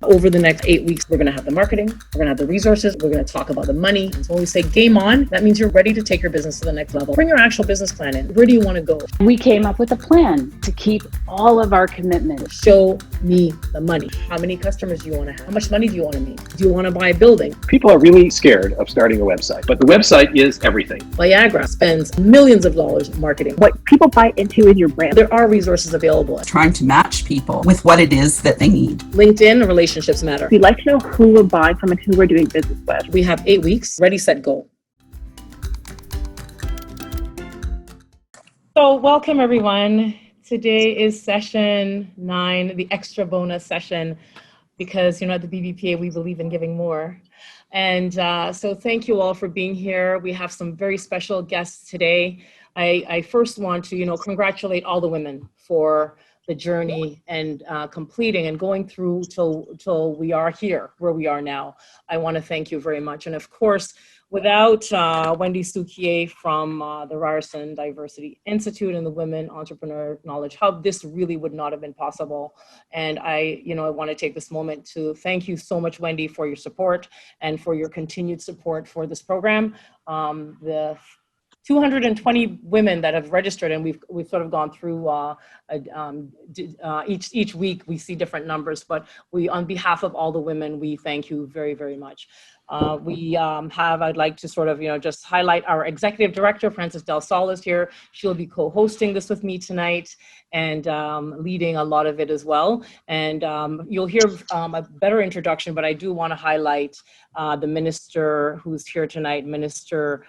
Over the next 8 weeks, we're going to have the marketing, we're going to have the resources, we're going to talk about the money. And so when we say game on, that means you're ready to take your business to the next level. Bring your actual business plan in. Where do you want to go? We came up with a plan to keep all of our commitments. Show me the money. How many customers do you want to have? How much money do you want to make? Do you want to buy a building? People are really scared of starting a website, but the website is everything. Viagra spends millions of dollars in marketing. What people buy into in your brand. There are resources available. Trying to match people with what it is that they need. LinkedIn relationships matter. We like to know who we're buying from and who we're doing business with. We have 8 weeks. Ready, set, go. So welcome everyone. Today is session 9, the extra bonus session, because at the BBPA we believe in giving more. And so thank you all for being here. We have some very special guests today. I first want to congratulate all the women for the journey and completing and going through till we are here where we are now. I want to thank you very much. And of course, without Wendy Souquier from the Ryerson Diversity Institute and the Women Entrepreneur Knowledge Hub, this really would not have been possible. And I want to take this moment to thank you so much, Wendy, for your support and for your continued support for this program. The 220 women that have registered, and we've sort of gone through each week we see different numbers, but we, on behalf of all the women, we thank you very, very much. I'd like to sort of, just highlight our executive director, Frances Del Sol is here. She'll be co-hosting this with me tonight and leading a lot of it as well. And you'll hear a better introduction, but I do want to highlight the minister who's here tonight, Minister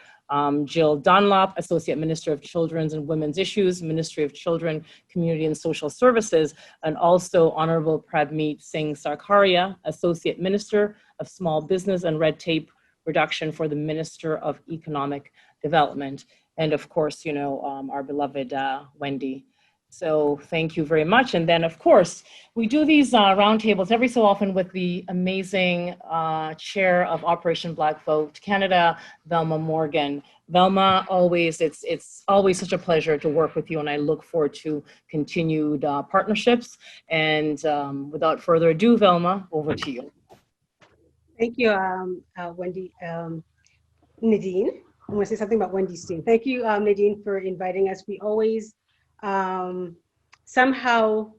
Jill Dunlop, Associate Minister of Children's and Women's Issues, Ministry of Children, Community and Social Services, and also Honorable Pradmeet Singh Sarkaria, Associate Minister of Small Business and Red Tape Reduction for the Minister of Economic Development. And of course, our beloved Wendy. So thank you very much. And then of course, we do these roundtables every so often with the amazing chair of Operation Black Vote Canada, Velma Morgan. Velma, it's always such a pleasure to work with you, and I look forward to continued partnerships. And without further ado, Velma, over to you. Thank you, Wendy. Nadine, I want to say something about Wendy's team. Thank you, Nadine, for inviting us. We always somehow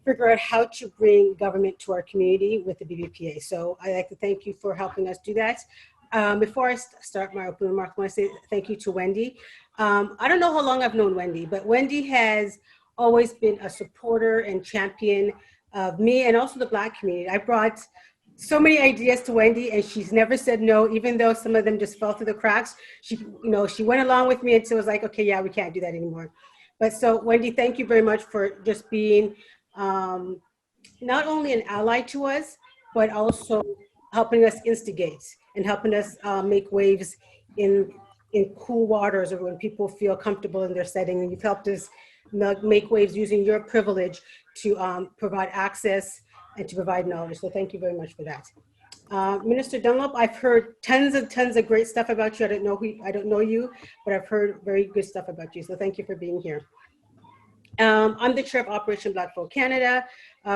figure out how to bring government to our community with the BBPA. So I'd like to thank you for helping us do that. Before I start my opening remarks, I want to say thank you to Wendy. I don't know how long I've known Wendy, but Wendy has always been a supporter and champion of me and also the Black community. I brought so many ideas to Wendy, and she's never said no, even though some of them just fell through the cracks. She went along with me until it was like, okay, yeah, we can't do that anymore. But so Wendy, thank you very much for just being not only an ally to us, but also helping us instigate and helping us make waves in cool waters, or when people feel comfortable in their setting. And you've helped us make waves using your privilege to provide access and to provide knowledge. So thank you very much for that. Minister Dunlop, I've heard tons of great stuff about you. I don't know you, but I've heard very good stuff about you. So thank you for being here. I'm the chair of Operation Black Vote Canada.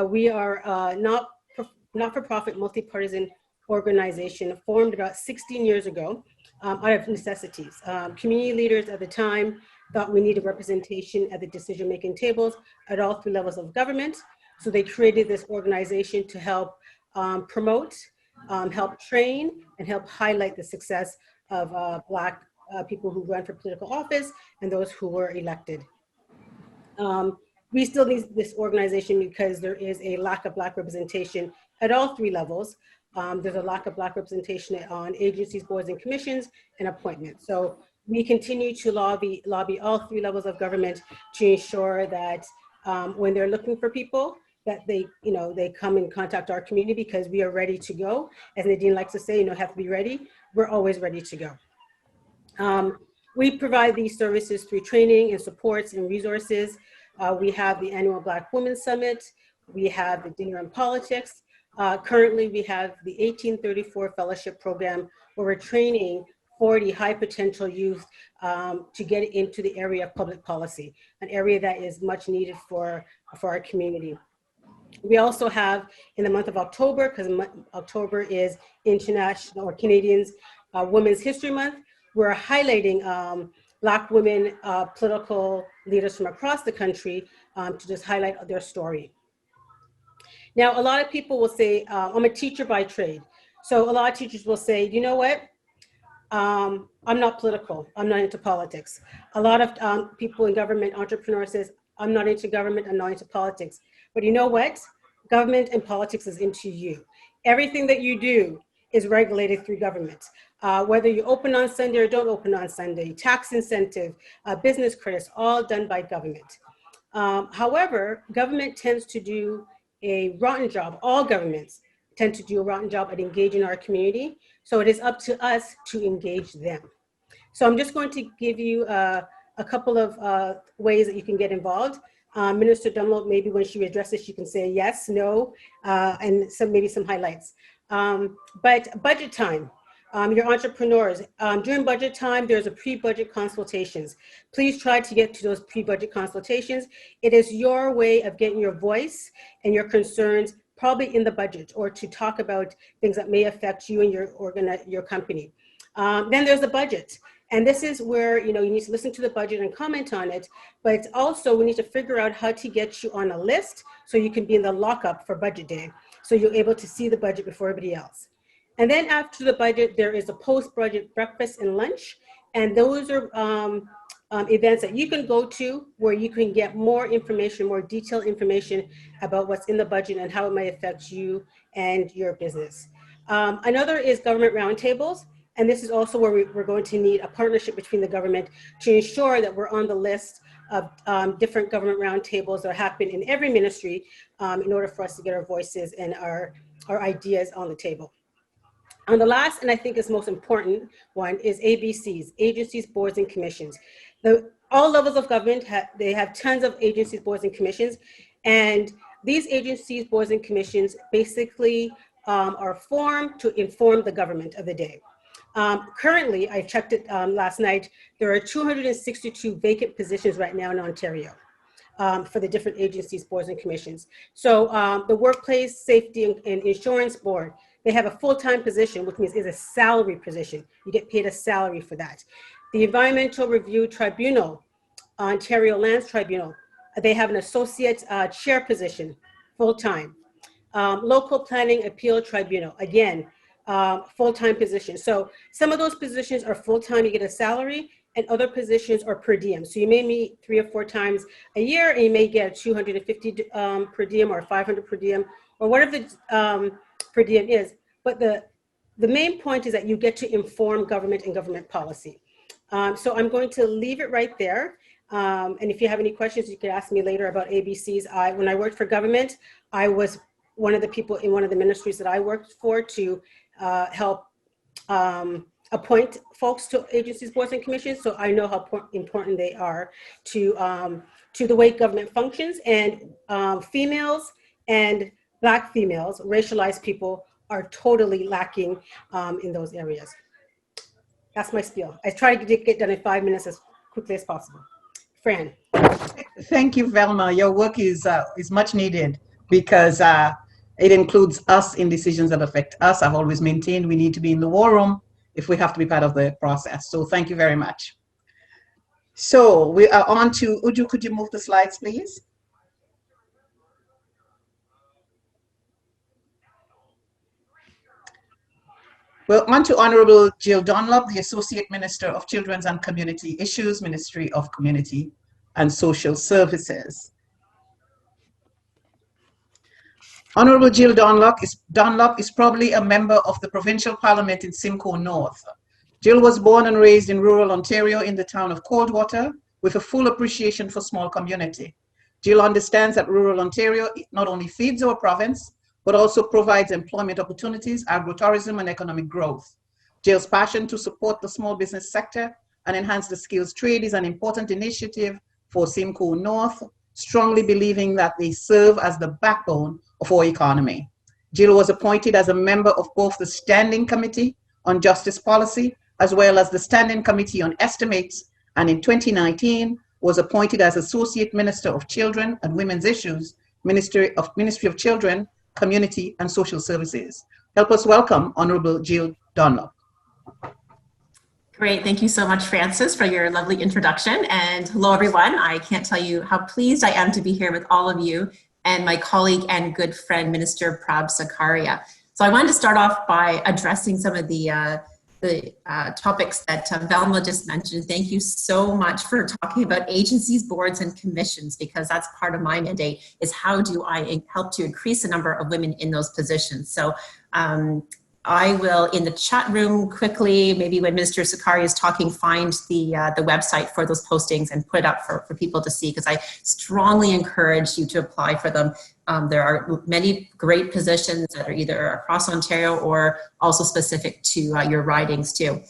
We are a not-for-profit, multi-partisan organization formed about 16 years ago out of necessities. Community leaders at the time thought we needed representation at the decision-making tables at all 3 levels of government. So they created this organization to help promote, help train, and help highlight the success of Black people who run for political office and those who were elected. We still need this organization because there is a lack of Black representation at all 3 levels. There's a lack of Black representation on agencies, boards, and commissions, and appointments. So we continue to lobby all 3 levels of government to ensure that when they're looking for people, that they come and contact our community, because we are ready to go. As Nadine likes to say, have to be ready. We're always ready to go. We provide these services through training and supports and resources. We have the annual Black Women's Summit. We have the Dinner on Politics. Currently, we have the 1834 Fellowship Program, where we're training 40 high potential youth to get into the area of public policy, an area that is much needed for our community. We also have in the month of October, because October is International or Canadians Women's History Month, we're highlighting Black women political leaders from across the country to just highlight their story. Now, a lot of people will say, I'm a teacher by trade. So a lot of teachers will say, you know what? I'm not political. I'm not into politics. A lot of people in government, entrepreneurs says, I'm not into government. I'm not into politics. But you know what? Government and politics is into you. Everything that you do is regulated through government. Whether you open on Sunday or don't open on Sunday, tax incentive, business credits, all done by government. However, government tends to do a rotten job. All governments tend to do a rotten job at engaging our community. So it is up to us to engage them. So I'm just going to give you a couple of ways that you can get involved. Minister Dunlop, maybe when she addresses, she can say yes, no, and maybe some highlights. But budget time. Your entrepreneurs, during budget time, there's a pre-budget consultations. Please try to get to those pre-budget consultations. It is your way of getting your voice and your concerns probably in the budget, or to talk about things that may affect you and your company. Then there's the budget. And this is where, you need to listen to the budget and comment on it, but also we need to figure out how to get you on a list so you can be in the lockup for budget day. So you're able to see the budget before everybody else. And then after the budget, there is a post-budget breakfast and lunch. And those are events that you can go to where you can get more information, more detailed information about what's in the budget and how it may affect you and your business. Another is government roundtables. And this is also where we're going to need a partnership between the government to ensure that we're on the list of different government roundtables that happen in every ministry in order for us to get our voices and our ideas on the table. And the last, and I think is most important one, is ABCs, agencies, boards, and commissions. All levels of government, they have tons of agencies, boards, and commissions. And these agencies, boards, and commissions basically are formed to inform the government of the day. Currently, I checked it last night, there are 262 vacant positions right now in Ontario for the different agencies, boards, and commissions. So the Workplace Safety and Insurance Board, they have a full-time position, which means it's a salary position. You get paid a salary for that. The Environmental Review Tribunal, Ontario Lands Tribunal, they have an associate chair position, full-time. Local Planning Appeal Tribunal, again, full-time position. So some of those positions are full-time, you get a salary, and other positions are per diem. So you may meet 3 or 4 times a year, and you may get 250 per diem or 500 per diem, or whatever the per diem is. But the main point is that you get to inform government and government policy. So I'm going to leave it right there. And if you have any questions, you can ask me later about ABCs. When I worked for government, I was one of the people in one of the ministries that I worked for to help appoint folks to agencies, boards, and commissions. So I know how important they are to the way government functions. And females and Black females, racialized people, are totally lacking in those areas. That's my spiel. I try to get done in 5 minutes as quickly as possible. Fran. Thank you, Velma. Your work is much needed because it includes us in decisions that affect us. I've always maintained we need to be in the war room if we have to be part of the process. So thank you very much. So we are on to Uju. Could you move the slides, please? We're on to Honorable Jill Dunlop, the Associate Minister of Children's and Community Issues, Ministry of Community and Social Services. Honorable Jill Dunlop is probably a member of the Provincial Parliament in Simcoe North. Jill was born and raised in rural Ontario in the town of Coldwater with a full appreciation for small community. Jill understands that rural Ontario not only feeds our province, but also provides employment opportunities, agrotourism, and economic growth. Jill's passion to support the small business sector and enhance the skills trade is an important initiative for Simcoe North, strongly believing that they serve as the backbone of our economy. Jill was appointed as a member of both the Standing Committee on Justice Policy as well as the Standing Committee on Estimates, and in 2019 was appointed as Associate Minister of Children and Women's Issues, Ministry of Children, Community and Social Services. Help us welcome Honorable Jill Dunlop. Great. Thank you so much, Francis, for your lovely introduction. And hello, everyone. I can't tell you how pleased I am to be here with all of you and my colleague and good friend, Minister Prab Sakaria. So I wanted to start off by addressing some of the topics that Velma just mentioned. Thank you so much for talking about agencies, boards, and commissions, because that's part of my mandate, is how do I help to increase the number of women in those positions. So I will, in the chat room quickly, maybe when Minister Sakari is talking, find the website for those postings and put it up for people to see, because I strongly encourage you to apply for them. There are many great positions that are either across Ontario or also specific to your ridings too.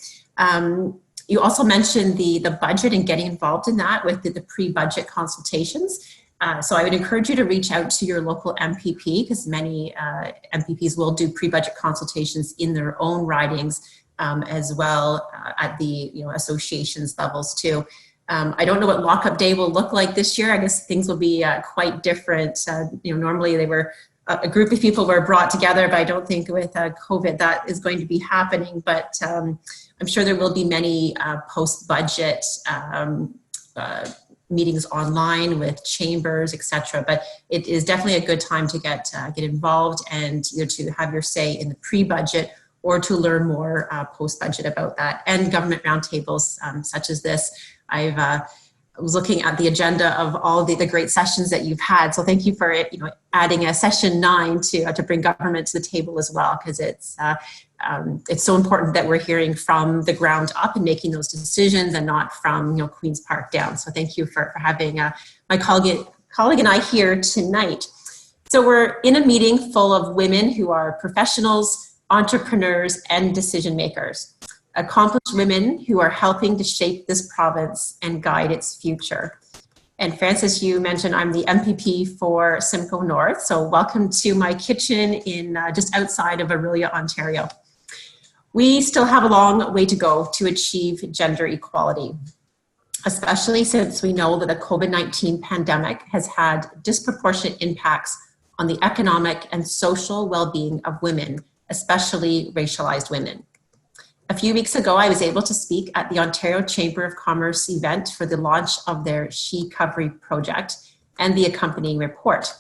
You also mentioned the budget and getting involved in that with the pre-budget consultations. So I would encourage you to reach out to your local MPP, because many MPPs will do pre-budget consultations in their own ridings, as well at the associations levels too. I don't know what lockup day will look like this year. I guess things will be quite different. Normally they were a group of people were brought together, but I don't think with COVID that is going to be happening. But I'm sure there will be many post-budget meetings online with chambers, etc. But it is definitely a good time to get involved and to have your say in the pre-budget or to learn more post-budget about that, and government roundtables such as this. I was looking at the agenda of all the great sessions that you've had. So thank you for adding a session 9 to bring government to the table as well, because it's so important that we're hearing from the ground up and making those decisions and not from Queen's Park down. So thank you for having my colleague and I here tonight. So we're in a meeting full of women who are professionals, entrepreneurs, and decision makers. Accomplished women who are helping to shape this province and guide its future. And Francis, you mentioned I'm the MPP for Simcoe North, so welcome to my kitchen in just outside of Orillia, Ontario. We still have a long way to go to achieve gender equality, especially since we know that the COVID-19 pandemic has had disproportionate impacts on the economic and social well-being of women, especially racialized women. A few weeks ago, I was able to speak at the Ontario Chamber of Commerce event for the launch of their She Covery project and the accompanying report.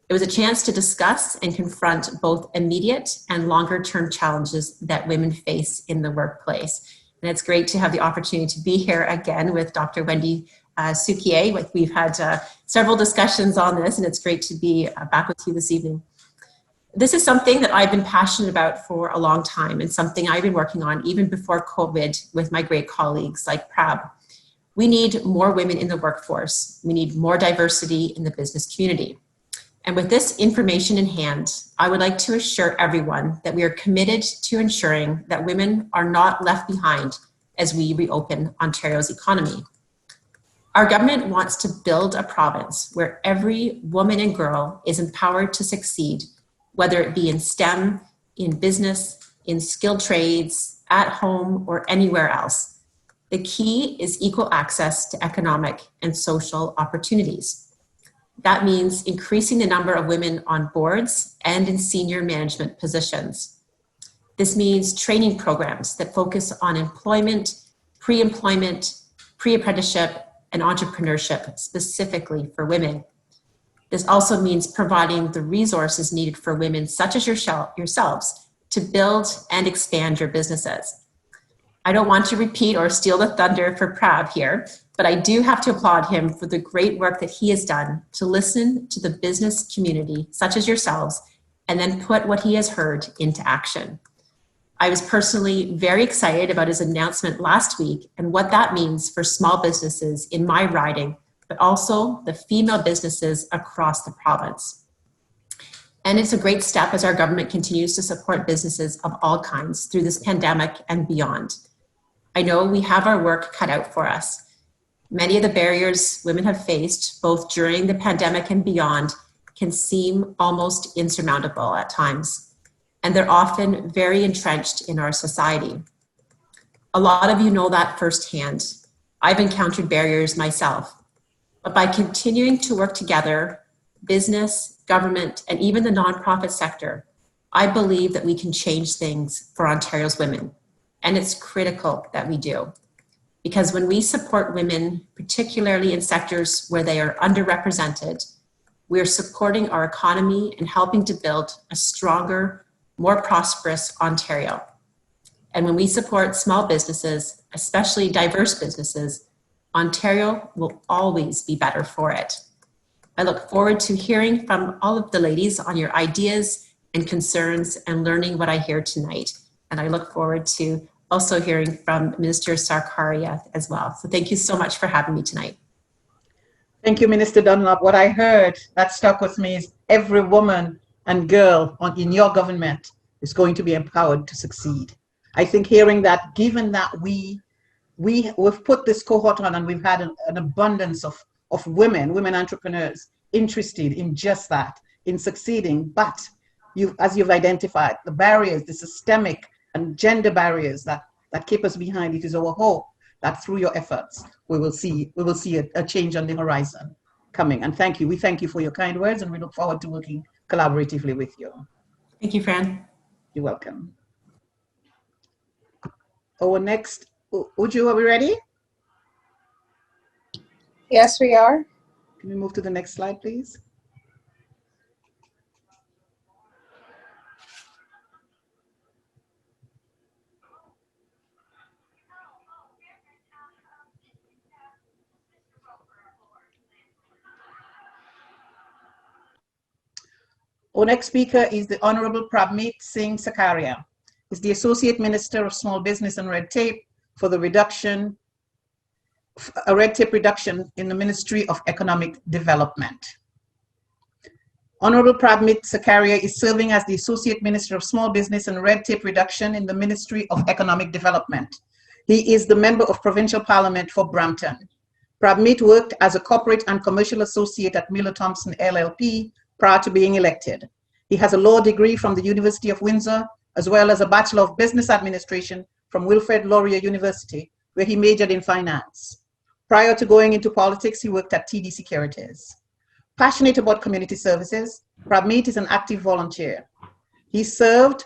It was a chance to discuss and confront both immediate and longer-term challenges that women face in the workplace. And it's great to have the opportunity to be here again with Dr. Wendy Souquier. We've had several discussions on this, and it's great to be back with you this evening. This is something that I've been passionate about for a long time, and something I've been working on even before COVID with my great colleagues like Prab. We need more women in the workforce. We need more diversity in the business community. And with this information in hand, I would like to assure everyone that we are committed to ensuring that women are not left behind as we reopen Ontario's economy. Our government wants to build a province where every woman and girl is empowered to succeed, whether it be in STEM, in business, in skilled trades, at home, or anywhere else. The key is equal access to economic and social opportunities. That means increasing the number of women on boards and in senior management positions. This means training programs that focus on employment, pre-employment, pre-apprenticeship, and entrepreneurship specifically for women. This also means providing the resources needed for women such as yourselves to build and expand your businesses. I don't want to repeat or steal the thunder for Prab here, but I do have to applaud him for the great work that he has done to listen to the business community such as yourselves and then put what he has heard into action. I was personally very excited about his announcement last week and what that means for small businesses in my riding, but also the female businesses across the province. And it's a great step as our government continues to support businesses of all kinds through this pandemic and beyond. I know we have our work cut out for us. Many of the barriers women have faced, both during the pandemic and beyond, can seem almost insurmountable at times, and they're often very entrenched in our society. A lot of you know that firsthand. I've encountered barriers myself. But by continuing to work together, business, government, and even the nonprofit sector, I believe that we can change things for Ontario's women. And it's critical that we do. Because when we support women, particularly in sectors where they are underrepresented, we are supporting our economy and helping to build a stronger, more prosperous Ontario. And when we support small businesses, especially diverse businesses, Ontario will always be better for it. I look forward to hearing from all of the ladies on your ideas and concerns and learning what I hear tonight. And I look forward to also hearing from Minister Sarkaria as well. So thank you so much for having me tonight. Thank you, Minister Dunlop. What I heard that stuck with me is every woman and girl in your government is going to be empowered to succeed. I think hearing that, given that we've put this cohort on and we've had an abundance of women entrepreneurs interested in just that, in succeeding, but as you've identified, the barriers, the systemic and gender barriers that keep us behind, it is our hope that through your efforts, we will see a change on the horizon coming. And thank you. We thank you for your kind words, and we look forward to working collaboratively with you. Thank you, Fran. You're welcome. Our next, Uju, are we ready? Yes, we are. Can we move to the next slide, please? Our next speaker is the Honorable Prabmeet Singh Sakaria. He's the Associate Minister of Small Business and Red Tape for the red tape reduction in the Ministry of Economic Development. Honorable Prabmeet Sakaria is serving as the Associate Minister of Small Business and Red Tape Reduction in the Ministry of Economic Development. He is the Member of Provincial Parliament for Brampton. Prabmeet worked as a corporate and commercial associate at Miller Thompson LLP prior to being elected. He has a law degree from the University of Windsor, as well as a Bachelor of Business Administration from Wilfrid Laurier University, where he majored in finance. Prior to going into politics, he worked at TD Securities. Passionate about community services, Prabmeet is an active volunteer. He served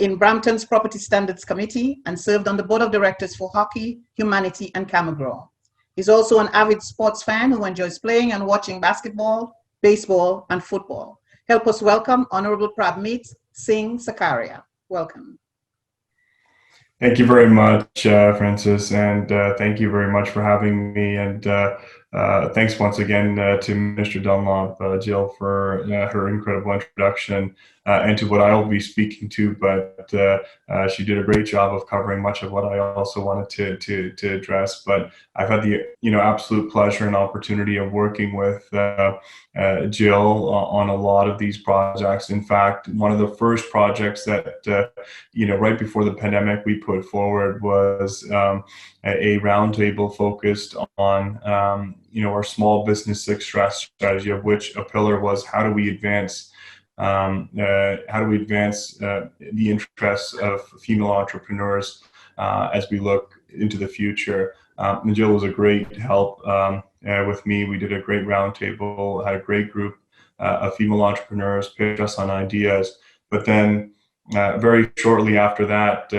in Brampton's Property Standards Committee and served on the board of directors for Hockey, Humanity, and Camagrow. He's also an avid sports fan who enjoys playing and watching basketball, baseball, and football. Help us welcome Honorable Prabmeet Singh Sakaria. Welcome. Thank you very much, Francis, and thank you very much for having me. And thanks once again to Minister Dunlop, Jill, for her incredible introduction and to what I'll be speaking to. But she did a great job of covering much of what I also wanted to address. But I've had the absolute pleasure and opportunity of working with Jill on a lot of these projects. In fact, one of the first projects that right before the pandemic we put forward was a roundtable focused on our small business success strategy, of which a pillar was how do we advance the interests of female entrepreneurs as we look into the future. And Jill was a great help with me. We did a great roundtable, had a great group of female entrepreneurs, pitched us on ideas. But then very shortly after that,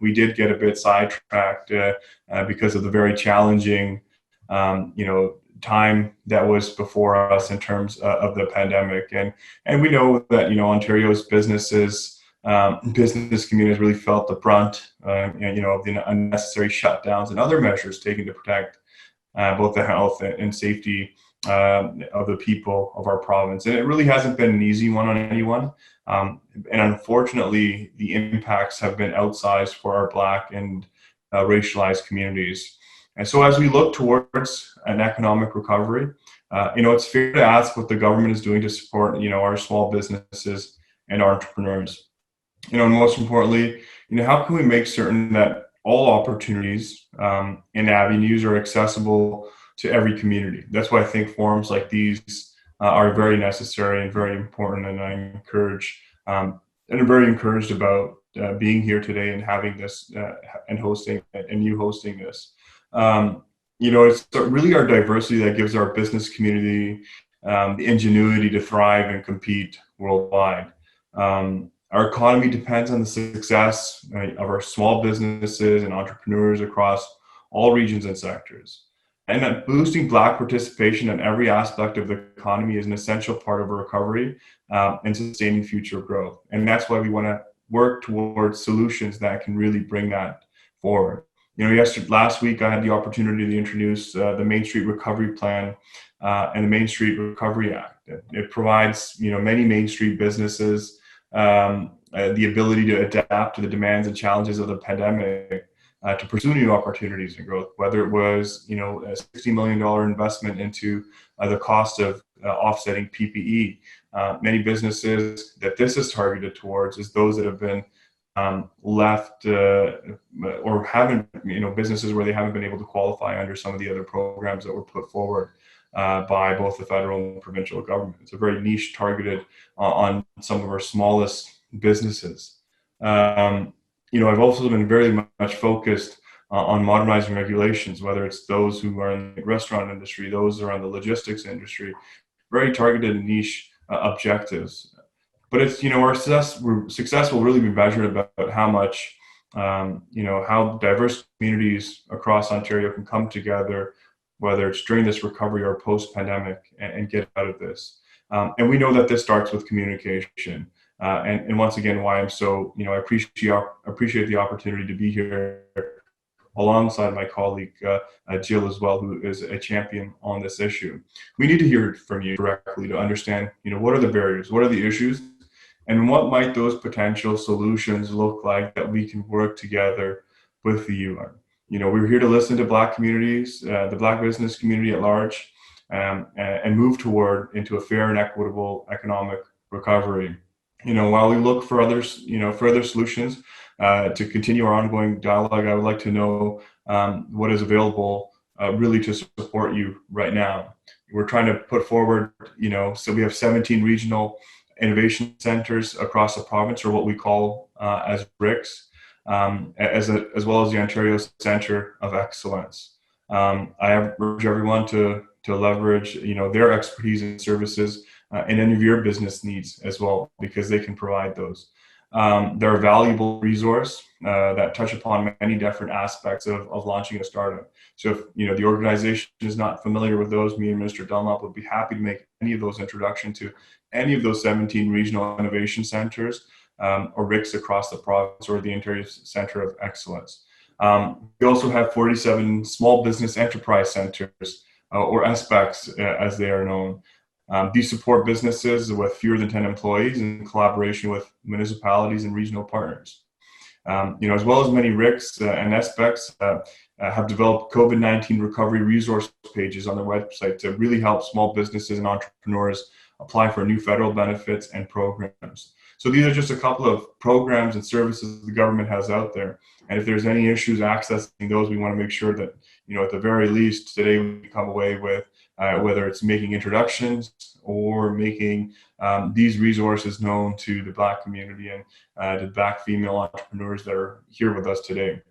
we did get a bit sidetracked because of the very challenging time that was before us in terms of the pandemic. And we know that, Ontario's business community has really felt the brunt, of the unnecessary shutdowns and other measures taken to protect both the health and safety of the people of our province. And it really hasn't been an easy one on anyone. And unfortunately, the impacts have been outsized for our Black and racialized communities. And so as we look towards an economic recovery, it's fair to ask what the government is doing to support, our small businesses and our entrepreneurs. And most importantly, how can we make certain that all opportunities and avenues are accessible to every community? That's why I think forums like these are very necessary and very important. And I'm very encouraged about being here today and having this and you hosting this. It's really our diversity that gives our business community the ingenuity to thrive and compete worldwide. Our economy depends on the success of our small businesses and entrepreneurs across all regions and sectors. And that boosting Black participation in every aspect of the economy is an essential part of a recovery and sustaining future growth. And that's why we want to work towards solutions that can really bring that forward. Last week I had the opportunity to introduce the Main Street Recovery Plan and the Main Street Recovery Act. It provides, many Main Street businesses the ability to adapt to the demands and challenges of the pandemic to pursue new opportunities and growth, whether it was, a $60 million investment into the cost of offsetting PPE. Many businesses that this is targeted towards is those that have been left or haven't, businesses where they haven't been able to qualify under some of the other programs that were put forward by both the federal and provincial government. It's a very niche targeted on some of our smallest businesses. I've also been very much focused on modernizing regulations, whether it's those who are in the restaurant industry, those around the logistics industry, very targeted and niche objectives. But it's, our success will really be measured about how much, how diverse communities across Ontario can come together, whether it's during this recovery or post-pandemic, and get out of this. And we know that this starts with communication. And once again, why I'm so, I appreciate the opportunity to be here alongside my colleague, Jill as well, who is a champion on this issue. We need to hear from you directly to understand, what are the barriers, what are the issues, and what might those potential solutions look like that we can work together with the UN. We're here to listen to Black communities, the Black business community at large, and move toward into a fair and equitable economic recovery. While we look for others, further solutions to continue our ongoing dialogue, I would like to know what is available really to support you right now. We're trying to put forward, so we have 17 regional innovation centers across the province, or what we call as RICs, as well as the Ontario Centre of Excellence. I urge everyone to leverage, their expertise and services and any of your business needs as well, because they can provide those. They're a valuable resource that touch upon many different aspects of launching a startup. So if the organization is not familiar with those, me and Mr. Dunlop would be happy to make any of those introduction to any of those 17 regional innovation centers or RICs across the province, or the Ontario Centre of Excellence. We also have 47 small business enterprise centers, or SBECs as they are known. These support businesses with fewer than 10 employees in collaboration with municipalities and regional partners. As well as many RICs and SBECs have developed COVID-19 recovery resource pages on their website to really help small businesses and entrepreneurs apply for new federal benefits and programs. So these are just a couple of programs and services the government has out there. And if there's any issues accessing those, we want to make sure that, at the very least, today we come away with whether it's making introductions or making these resources known to the Black community and the Black female entrepreneurs that are here with us today.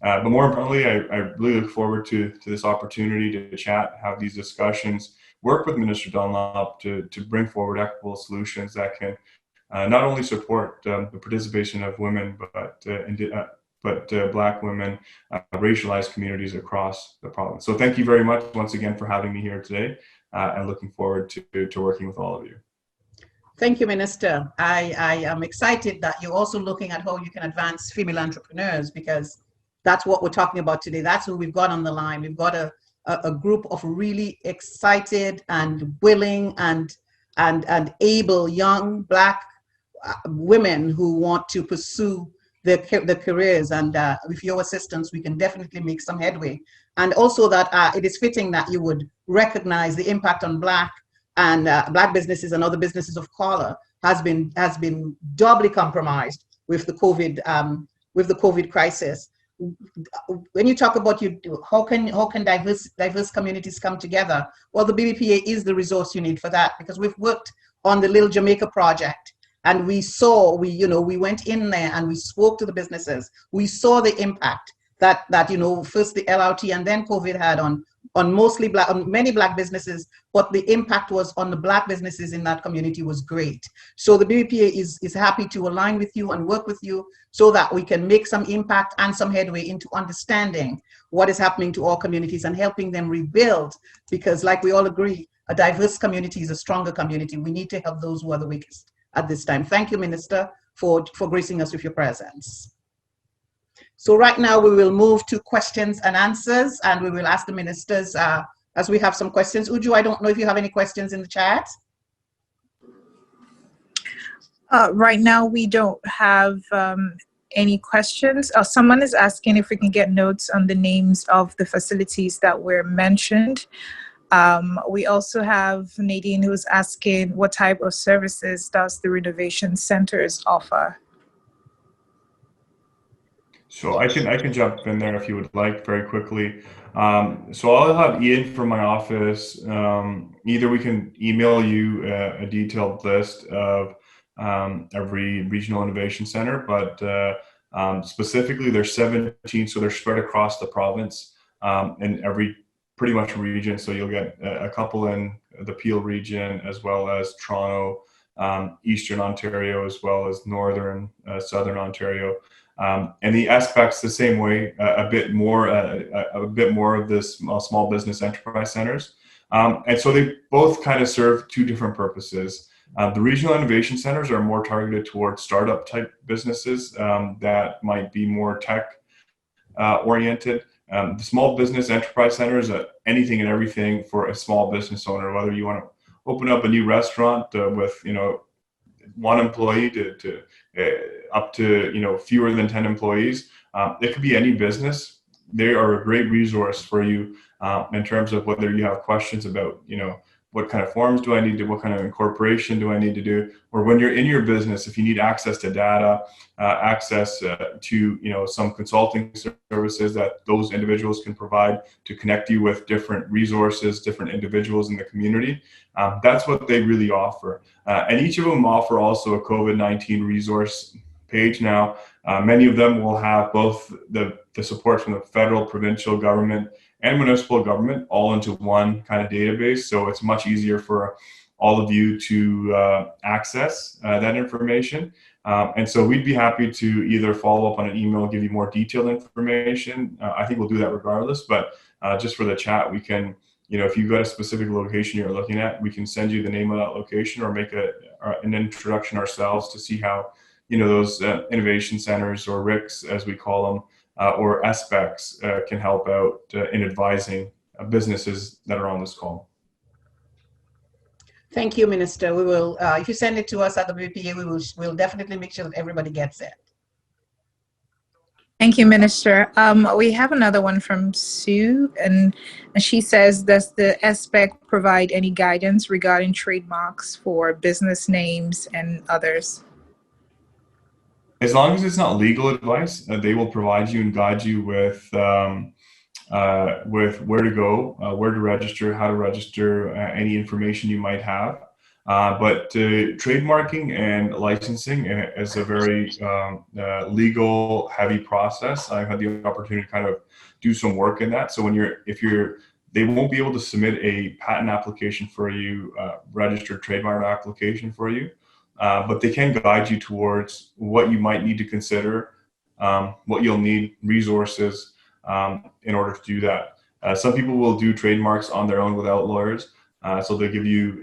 But more importantly, I really look forward to this opportunity to chat, have these discussions, work with Minister Dunlop to bring forward equitable solutions that can not only support the participation of women, but Black women, racialized communities across the province. So thank you very much once again for having me here today, and looking forward to working with all of you. Thank you, Minister. I am excited that you're also looking at how you can advance female entrepreneurs, because that's what we're talking about today. That's who we've got on the line. We've got a group of really excited and willing and able young Black women who want to pursue their careers, and with your assistance we can definitely make some headway. And also that it is fitting that you would recognize the impact on Black and Black businesses and other businesses of color has been doubly compromised with the COVID crisis. When you talk about how can diverse communities come together? Well, the BBPA is the resource you need for that, because we've worked on the Little Jamaica project, and we went in there and we spoke to the businesses. We saw the impact that first the LRT and then COVID had on on many Black businesses, but the impact was on the Black businesses in that community was great. So the BBPA is happy to align with you and work with you so that we can make some impact and some headway into understanding what is happening to our communities and helping them rebuild, because like we all agree, a diverse community is a stronger community. We need to help those who are the weakest at this time. Thank you, Minister, for gracing us with your presence. So right now we will move to questions and answers, and we will ask the ministers as we have some questions. Uju, I don't know if you have any questions in the chat. Right now we don't have any questions. Someone is asking if we can get notes on the names of the facilities that were mentioned. We also have Nadine who's asking what type of services does the renovation centers offer? So I can jump in there if you would like very quickly. So I'll have Ian from my office. Either we can email you a detailed list of every regional innovation center, but specifically there's 17, so they're spread across the province in every pretty much region. So you'll get a couple in the Peel region, as well as Toronto, Eastern Ontario, as well as Northern, Southern Ontario. And the aspects the same way, a bit more of this small business enterprise centers. And so they both kind of serve two different purposes. The regional innovation centers are more targeted towards startup type businesses that might be more tech oriented. The small business enterprise centers, anything and everything for a small business owner, whether you want to open up a new restaurant with, one employee to up to, fewer than 10 employees. It could be any business. They are a great resource for you in terms of whether you have questions about, what kind of forms do I need to, what kind of incorporation do I need to do? Or when you're in your business, if you need access to data, access to, some consulting services that those individuals can provide to connect you with different resources, different individuals in the community, that's what they really offer. And each of them offer also a COVID-19 resource page now. Many of them will have both the support from the federal, provincial government, and municipal government all into one kind of database. So it's much easier for all of you to access that information. And so we'd be happy to either follow up on an email, give you more detailed information. I think we'll do that regardless, but just for the chat, we can, if you've got a specific location you're looking at, we can send you the name of that location or make an introduction ourselves to see how, those innovation centers, or RICs as we call them, or SPECs can help out in advising businesses that are on this call. Thank you, Minister. We will, if you send it to us at the BBPA, we'll definitely make sure that everybody gets it. Thank you, Minister. We have another one from Sue, and she says, does the SPEC provide any guidance regarding trademarks for business names and others? As long as it's not legal advice, they will provide you and guide you with where to go, where to register, how to register, any information you might have. But trademarking and licensing is a very legal heavy process. I've had the opportunity to kind of do some work in that. So they won't be able to submit a patent application for you, registered trademark application for you. But they can guide you towards what you might need to consider, what you'll need, resources in order to do that. Some people will do trademarks on their own without lawyers. So they give you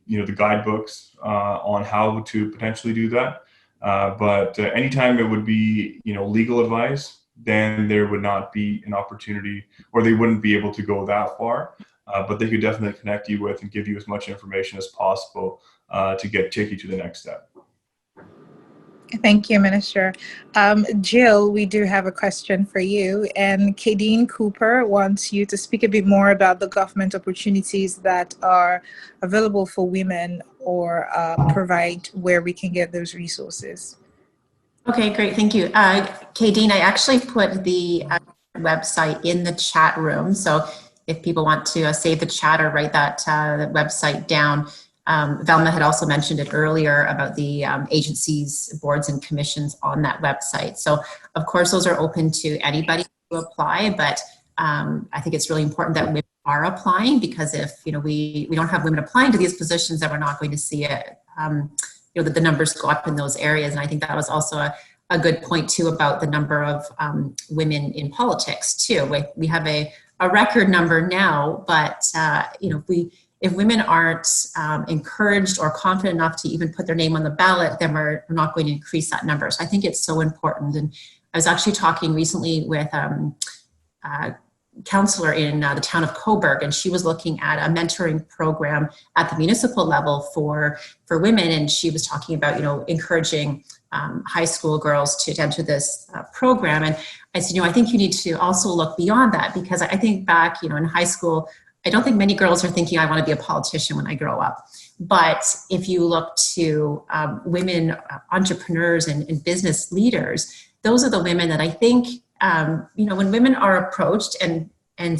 the guidebooks on how to potentially do that. But anytime it would be, legal advice, then there would not be an opportunity, or they wouldn't be able to go that far. But they could definitely connect you with and give you as much information as possible to take you to the next step. Thank you, Minister. Jill, we do have a question for you. And Kadeen Cooper wants you to speak a bit more about the government opportunities that are available for women, or provide where we can get those resources. Okay, great. Thank you. Kadeen, I actually put the website in the chat room. So if people want to save the chat or write that website down. Velma had also mentioned it earlier about the agencies, boards, and commissions on that website. So of course, those are open to anybody to apply, but I think it's really important that women are applying, because if, you know, we don't have women applying to these positions, then we're not going to see it, you know, that the numbers go up in those areas. And I think that was also a good point too about the number of women in politics too. We have a record number now, but you know, if women aren't encouraged or confident enough to even put their name on the ballot, then we're not going to increase that number. So I think it's so important. And I was actually talking recently with a counselor in the town of Coburg, and she was looking at a mentoring program at the municipal level for women. And she was talking about, you know, encouraging high school girls to enter this program. And I said, you know, I think you need to also look beyond that, because I think back, you know, in high school, I don't think many girls are thinking I want to be a politician when I grow up. But if you look to women entrepreneurs and business leaders, those are the women that I think, you know, when women are approached and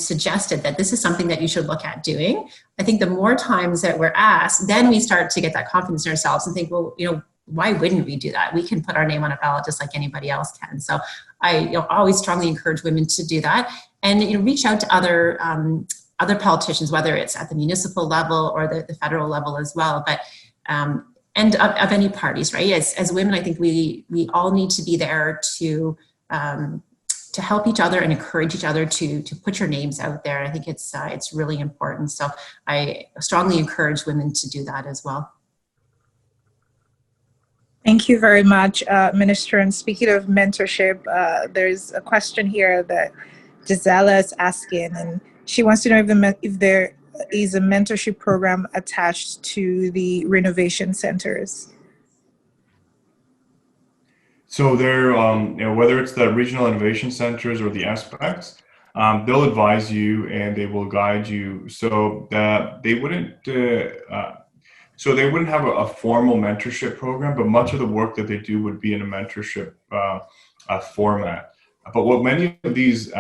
suggested that this is something that you should look at doing, I think the more times that we're asked, then we start to get that confidence in ourselves and think, well, you know, why wouldn't we do that? We can put our name on a ballot just like anybody else can. So I, you know, always strongly encourage women to do that, and, you know, reach out to other politicians, whether it's at the municipal level or the federal level as well, but and of any parties, right? As women, I think we all need to be there to help each other and encourage each other to put your names out there. I think it's really important. So I strongly encourage women to do that as well. Thank you very much, Minister. And speaking of mentorship, there's a question here that Gisela is asking, and she wants to know if there is a mentorship program attached to the renovation centers. So they're, you know, whether it's the regional innovation centers or the aspects, they'll advise you and they will guide you. So that they wouldn't, so they wouldn't have a formal mentorship program, but much of the work that they do would be in a mentorship format. But what many of these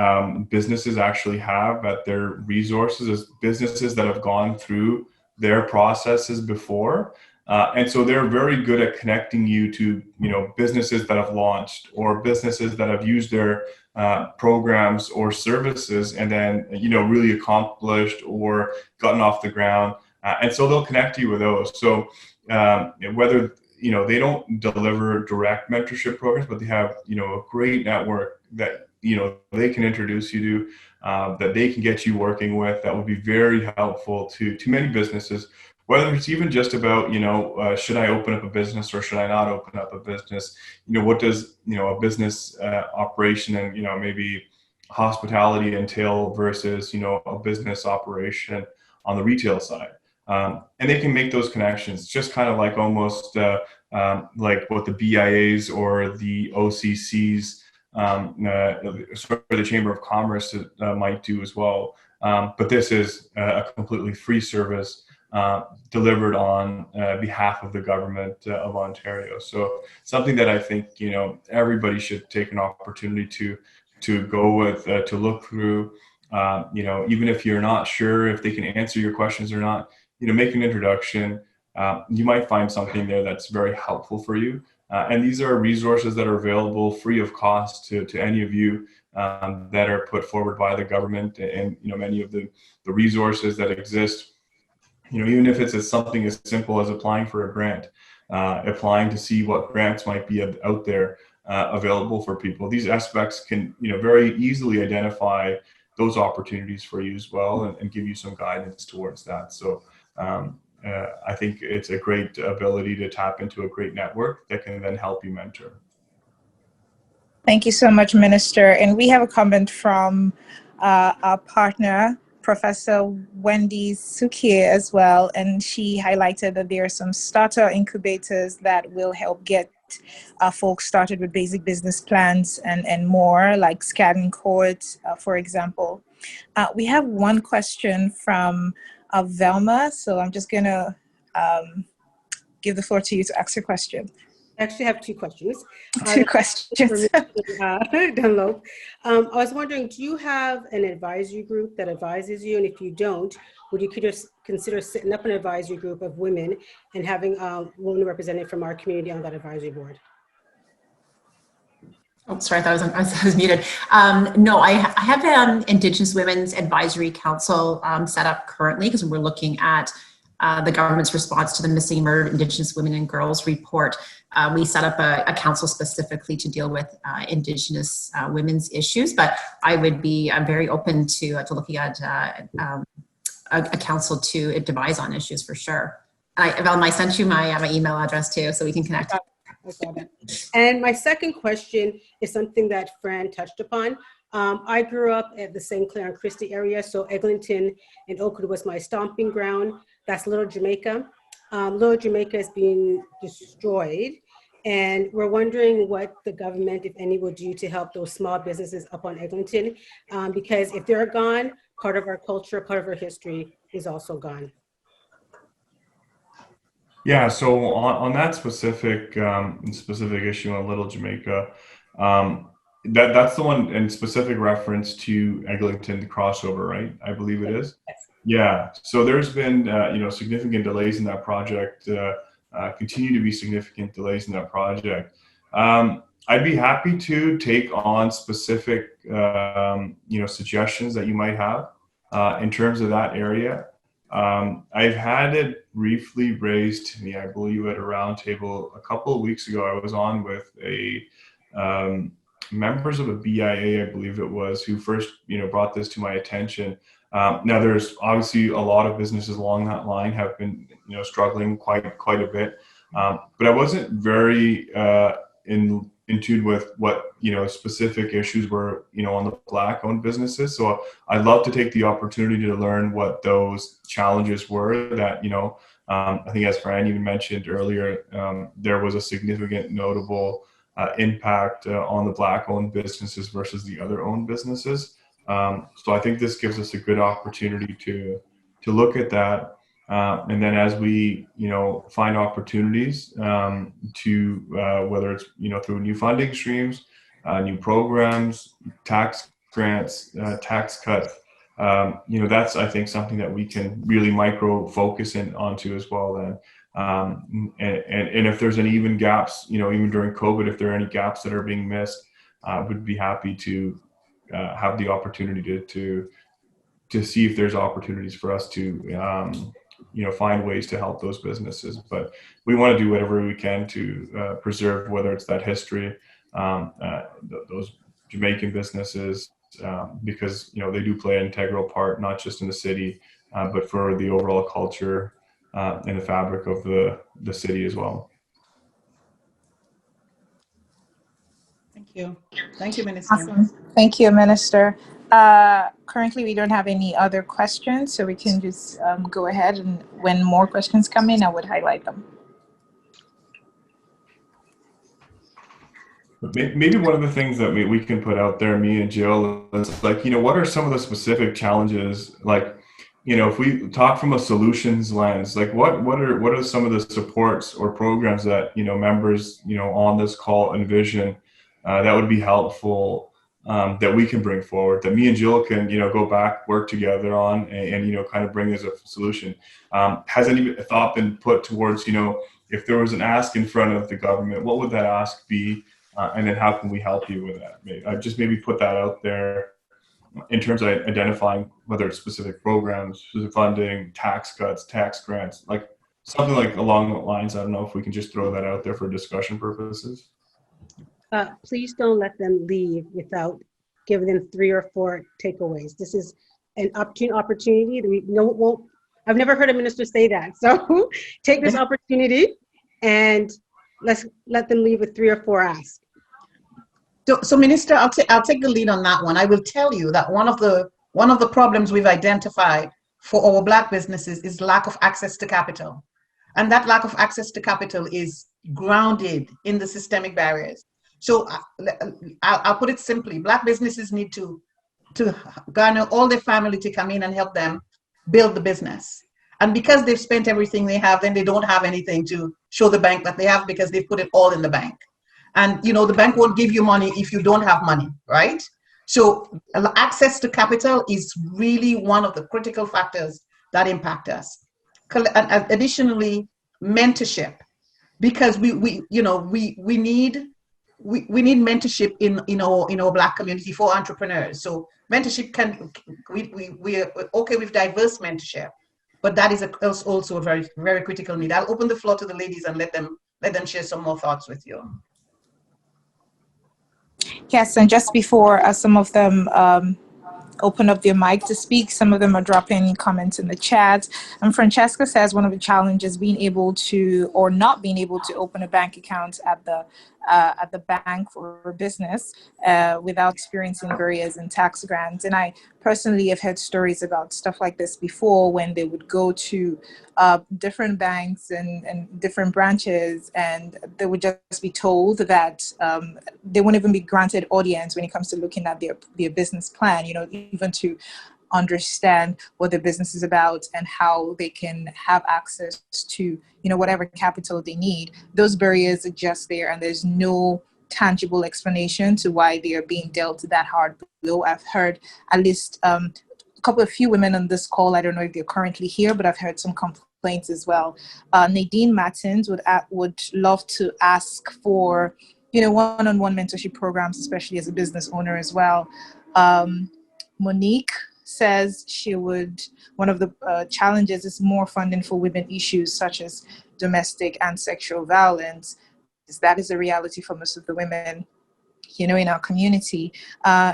businesses actually have at their resources is businesses that have gone through their processes before. And so they're very good at connecting you to, you know, businesses that have launched or businesses that have used their programs or services and then, you know, really accomplished or gotten off the ground. And so they'll connect you with those. So whether, you know, they don't deliver direct mentorship programs, but they have, you know, a great network that, you know, they can introduce you to, that they can get you working with, that would be very helpful to many businesses, whether it's even just about, you know, should I open up a business or should I not open up a business? You know, what does, you know, a business operation and, you know, maybe hospitality entail versus, you know, a business operation on the retail side? And they can make those connections, just kind of like almost like what the BIAs or the OCCs, sort of the Chamber of Commerce might do as well. But this is a completely free service delivered on behalf of the government of Ontario. So something that I think, you know, everybody should take an opportunity to go with, to look through, you know, even if you're not sure if they can answer your questions or not, you know, make an introduction. You might find something there that's very helpful for you. And these are resources that are available free of cost to any of you that are put forward by the government. And, you know, many of the resources that exist, you know, even if it's something as simple as applying for a grant, applying to see what grants might be out there available for people. These aspects can, you know, very easily identify those opportunities for you as well and give you some guidance towards that. So I think it's a great ability to tap into a great network that can then help you mentor. Thank you so much, Minister. And we have a comment from our partner, Professor Wendy Sukie as well. And she highlighted that there are some starter incubators that will help get folks started with basic business plans and more, like Scaden Court, for example. We have one question from Velma, so I'm just going to give the floor to you to ask your question. I actually have two questions. Two questions. Dunlop. I was wondering, do you have an advisory group that advises you? And if you don't, would you consider setting up an advisory group of women and having women represented from our community on that advisory board? Oh, sorry, I thought I was muted. No, I have Indigenous Women's Advisory Council set up currently because we're looking at the government's response to the Missing and Murdered Indigenous Women and Girls report. We set up a council specifically to deal with Indigenous women's issues, but I'm very open to looking at a council to advise on issues for sure. I sent you my email address too, so we can connect. And my second question is something that Fran touched upon. I grew up at the St. Clair and Christie area, so Eglinton and Oakwood was my stomping ground. That's Little Jamaica. Little Jamaica is being destroyed, and we're wondering what the government, if any, will do to help those small businesses up on Eglinton, because if they're gone, part of our culture, part of our history is also gone. Yeah, so on that specific issue on Little Jamaica, that's the one in specific reference to Eglinton, the crossover, right? I believe it is. Yes. Yeah, so there's been significant delays in that project. Continue to be significant delays in that project. I'd be happy to take on specific suggestions that you might have in terms of that area. I've had it briefly raised to me, I believe, at a roundtable a couple of weeks ago. I was on with members of a BIA, I believe it was, who first brought this to my attention. Now, there's obviously a lot of businesses along that line have been struggling quite a bit, but I wasn't very in tune with what specific issues were on the Black-owned businesses. So I'd love to take the opportunity to learn what those challenges were that I think, as Fran even mentioned earlier, there was a significant notable impact on the Black-owned businesses versus the other owned businesses. So I think this gives us a good opportunity to look at that. And then as we, find opportunities to whether it's, through new funding streams, new programs, tax grants, tax cuts, that's, I think, something that we can really micro focus in onto as well then. And if there's any even gaps, even during COVID, if there are any gaps that are being missed, would be happy to have the opportunity to see if there's opportunities for us to find ways to help those businesses. But we want to do whatever we can to preserve, whether it's that history, those Jamaican businesses, because they do play an integral part, not just in the city, but for the overall culture and the fabric of the city as well. Thank you, Minister. Awesome. Thank you, Minister. Currently, we don't have any other questions, so we can just go ahead, and when more questions come in, I would highlight them. Maybe one of the things that we can put out there, me and Jill, is like, what are some of the specific challenges? Like, if we talk from a solutions lens, like what are some of the supports or programs that, members, on this call envision that would be helpful, that we can bring forward, that me and Jill can, go back, work together on and kind of bring as a solution. Has any thought been put towards, if there was an ask in front of the government, what would that ask be? And then how can we help you with that? Maybe put that out there in terms of identifying whether it's specific programs, specific funding, tax cuts, tax grants, like something like along the lines. I don't know if we can just throw that out there for discussion purposes. Please don't let them leave without giving them 3 or 4 takeaways. This is an opportunity. I've never heard a minister say that. So take this opportunity and let's let them leave with 3 or 4 asks. So Minister, I'll take the lead on that one. I will tell you that one of the problems we've identified for our Black businesses is lack of access to capital. And that lack of access to capital is grounded in the systemic barriers. So I'll put it simply, Black businesses need to garner all their family to come in and help them build the business. And because they've spent everything they have, then they don't have anything to show the bank that they have because they've put it all in the bank. And, the bank won't give you money if you don't have money, right? So access to capital is really one of the critical factors that impact us. Additionally, mentorship, because we need we need mentorship in our Black community for entrepreneurs. So mentorship we are okay with diverse mentorship, but that is also a very, very critical need. I'll open the floor to the ladies and let them share some more thoughts with you. Yes, and just before some of them open up their mic to speak, some of them are dropping comments in the chat. And Francesca says one of the challenges being able to, or not being able to, open a bank account at the bank for a business without experiencing barriers in tax grants. And I personally have heard stories about stuff like this before, when they would go to different banks and different branches, and they would just be told that they won't even be granted audience when it comes to looking at their business plan, even to understand what their business is about and how they can have access to, whatever capital they need. Those barriers are just there, and there's no tangible explanation to why they are being dealt that hard blow. I've heard at least a few women on this call, I don't know if they're currently here, but I've heard some complaints as well. Nadine Martins would love to ask for, one-on-one mentorship programs, especially as a business owner as well. Monique says one of the challenges is more funding for women issues such as domestic and sexual violence, because that is a reality for most of the women, in our community.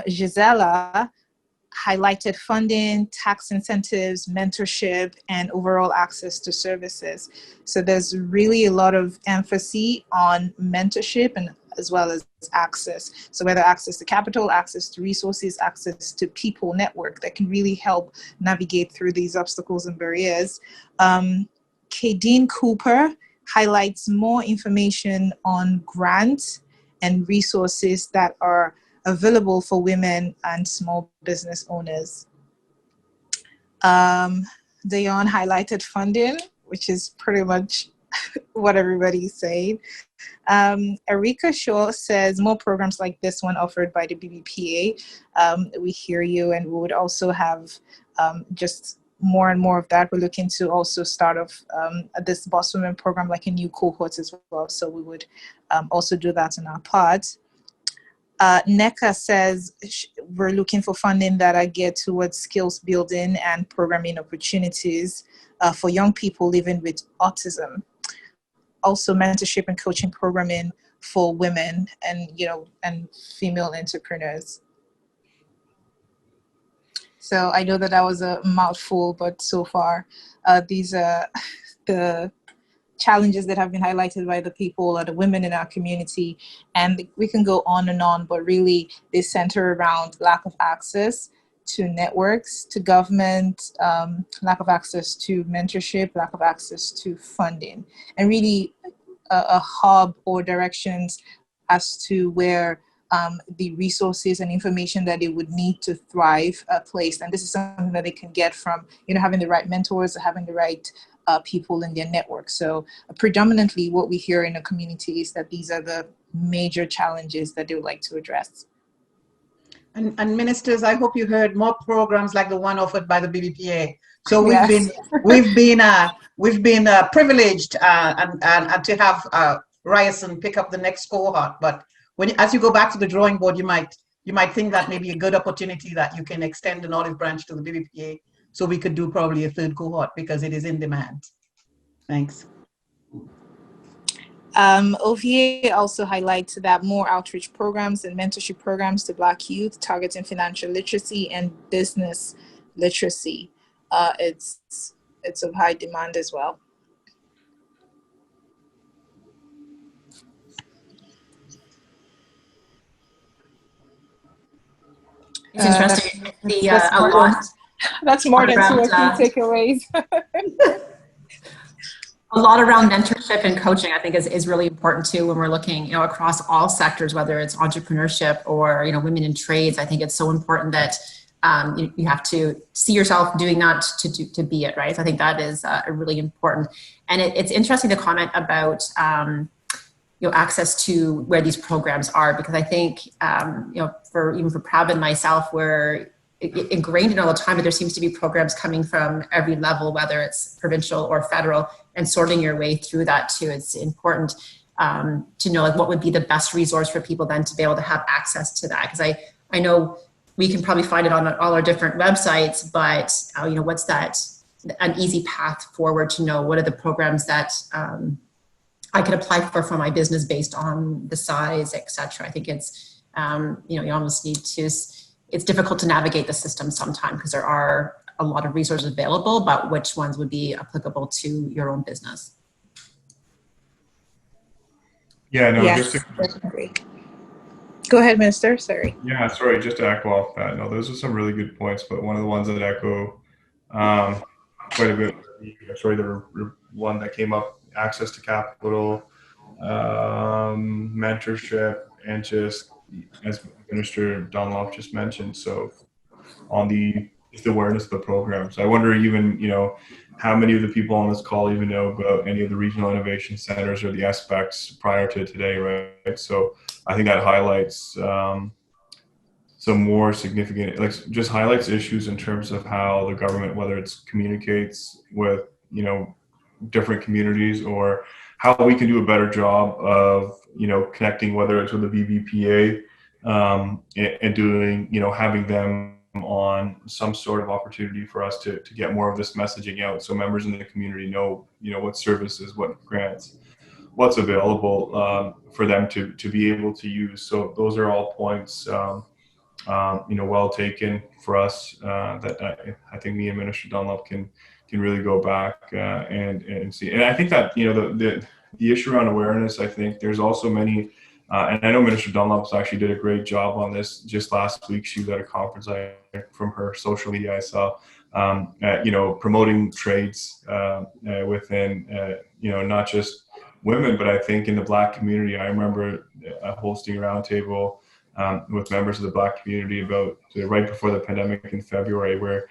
Gisela highlighted funding, tax incentives, mentorship, and overall access to services. So there's really a lot of emphasis on mentorship and as well as access. So whether access to capital, access to resources, access to people network that can really help navigate through these obstacles and barriers. Kadeen Cooper highlights more information on grants and resources that are available for women and small business owners. Dayon highlighted funding, which is pretty much what everybody's saying. Erika Shaw says more programs like this one offered by the BBPA. We hear you, and we would also have just more and more of that. We're looking to also start off this Boss Women program like a new cohort as well. So we would also do that in our part. NECA says we're looking for funding that are geared towards skills building and programming opportunities for young people living with autism. Also mentorship and coaching programming for women and, and female entrepreneurs. So I know that was a mouthful, but so far these are the challenges that have been highlighted by the people or the women in our community. And we can go on and on, but really they center around lack of access to networks, to government, lack of access to mentorship, lack of access to funding, and really a hub or directions as to where the resources and information that they would need to thrive are placed. And this is something that they can get from, having the right mentors, having the right people in their network. So predominantly what we hear in the community is that these are the major challenges that they would like to address. And ministers, I hope you heard more programs like the one offered by the BBPA. So we've been privileged and to have Ryerson pick up the next cohort. But as you go back to the drawing board, you might think that maybe a good opportunity that you can extend an olive branch to the BBPA, so we could do probably a third cohort because it is in demand. Thanks. OVA also highlights that more outreach programs and mentorship programs to Black youth targeting financial literacy and business literacy. It's of high demand as well. It's interesting. A lot. That's more than 2 or 3 takeaways. A lot around mentorship and coaching, I think, is really important too when we're looking, across all sectors, whether it's entrepreneurship or women in trades. I think it's so important that you have to see yourself doing that to be it, right? So I think that is really important. And it's interesting to comment about access to where these programs are, because I think for Prav and myself, we're ingrained in all the time, but there seems to be programs coming from every level, whether it's provincial or federal, and sorting your way through that too. It's important. to know like what would be the best resource for people then to be able to have access to that. Because I know we can probably find it on all our different websites, but you know, what's that, an easy path forward to know what are the programs that I could apply for my business based on the size, etc. I think it's, you know, you almost need to, it's difficult to navigate the system sometimes because there are a lot of resources available, but which ones would be applicable to your own business? Yeah, no, Yes, just to, agree. Go ahead, Minister. Sorry. yeah, sorry, just to echo off that. No, those are some really good points, but one of the ones that echo quite a bit, sorry, there were one that came up, access to capital, mentorship, and just as Minister Dunlop just mentioned, so on the awareness of the programs. I wonder even, you know, how many of the people on this call even know about any of the regional innovation centers or the aspects prior to today, right? So I think that highlights some more significant, like just highlights issues in terms of how the government, whether it's communicates with, you know, different communities, or how we can do a better job of, you know, connecting, whether it's with the BBPA and doing, you know, having them on some sort of opportunity for us to get more of this messaging out, so members in the community know, you know, what services, what grants, what's available for them to be able to use. So those are all points, you know, well taken for us that I think me and Minister Dunlop can really go back and see. And I think that, you know, the issue around awareness, I think there's also many, and I know Minister Dunlop actually did a great job on this just last week. She was at a conference from her social media I saw, you know, promoting trades within, you know, not just women, but I think in the Black community. I remember hosting a roundtable with members of the Black community about right before the pandemic in February, where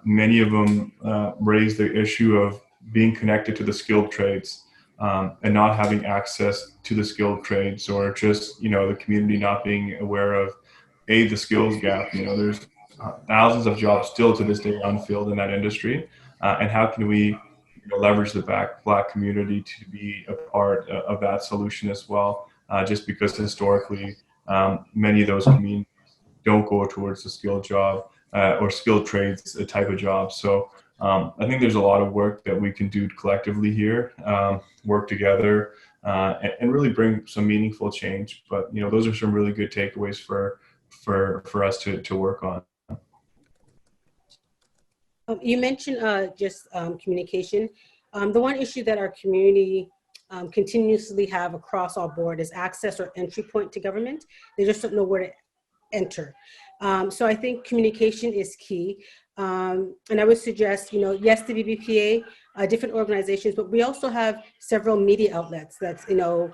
many of them raised the issue of being connected to the skilled trades and not having access to the skilled trades, or just, you know, the community not being aware of the skills gap. You know, there's thousands of jobs still to this day unfilled in that industry, and how can we, you know, leverage the Black community to be a part of that solution as well? Just because historically, many of those communities don't go towards the skilled job or skilled trades type of job. So I think there's a lot of work that we can do collectively here, work together, and really bring some meaningful change. But, you know, those are some really good takeaways for us to work on. You mentioned just communication. The one issue that our community continuously have across our board is access or entry point to government. They just don't know where to enter. So I think communication is key. And I would suggest, you know, yes, the BBPA, different organizations, but we also have several media outlets that's, you know,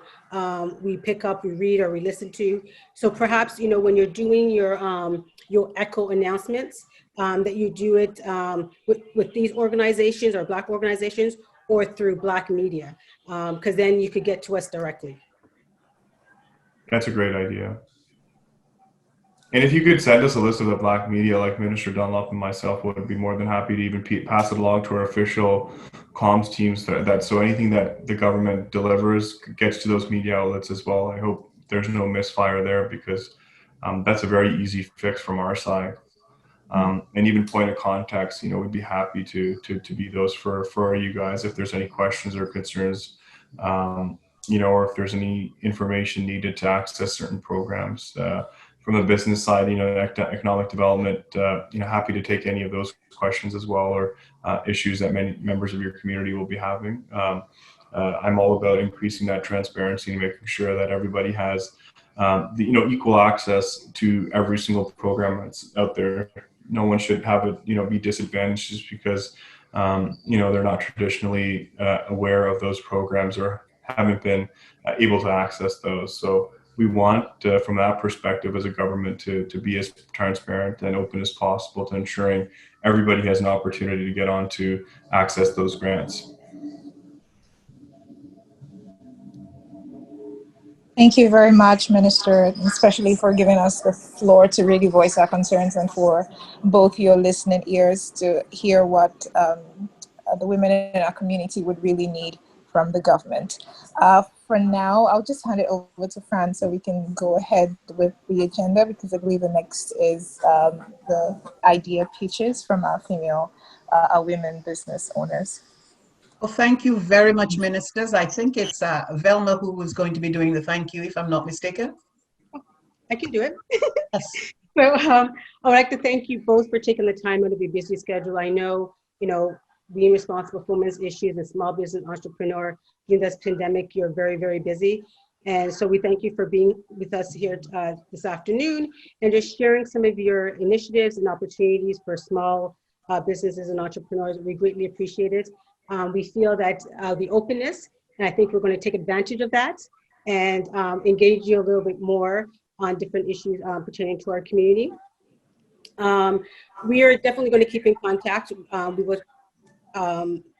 we pick up, we read, or we listen to. So perhaps, you know, when you're doing your ECHO announcements, that you do it with these organizations or Black organizations, or through Black media, because then you could get to us directly. That's a great idea. And if you could send us a list of the Black media, like Minister Dunlop and myself would be more than happy to even pass it along to our official comms teams, that so anything that the government delivers gets to those media outlets as well. I hope there's no misfire there, because that's a very easy fix from our side. And even point of contacts, you know, we'd be happy to be those for you guys if there's any questions or concerns, you know, or if there's any information needed to access certain programs. From the business side, you know, economic development, you know, happy to take any of those questions as well, or issues that many members of your community will be having. I'm all about increasing that transparency and making sure that everybody has, you know, equal access to every single program that's out there. No one should have it, you know, be disadvantaged just because, you know, they're not traditionally aware of those programs or haven't been able to access those. So we want, from that perspective as a government, to be as transparent and open as possible to ensuring everybody has an opportunity to get on to access those grants. Thank you very much, Minister, especially for giving us the floor to really voice our concerns, and for both your listening ears to hear what the women in our community would really need from the government. for now, I'll just hand it over to Fran so we can go ahead with the agenda, because I believe the next is the idea pitches from our women business owners. Well, thank you very much, ministers. I think it's Velma who is going to be doing the thank you, if I'm not mistaken. I can do it. Yes. So I would like to thank you both for taking the time out of your busy schedule. I know, being responsible for women's issues and small business entrepreneur during this pandemic, you're very, very busy. And so we thank you for being with us here this afternoon and just sharing some of your initiatives and opportunities for small businesses and entrepreneurs. We greatly appreciate it. We feel that the openness, and I think we're going to take advantage of that and engage you a little bit more on different issues pertaining to our community. We are definitely going to keep in contact. We will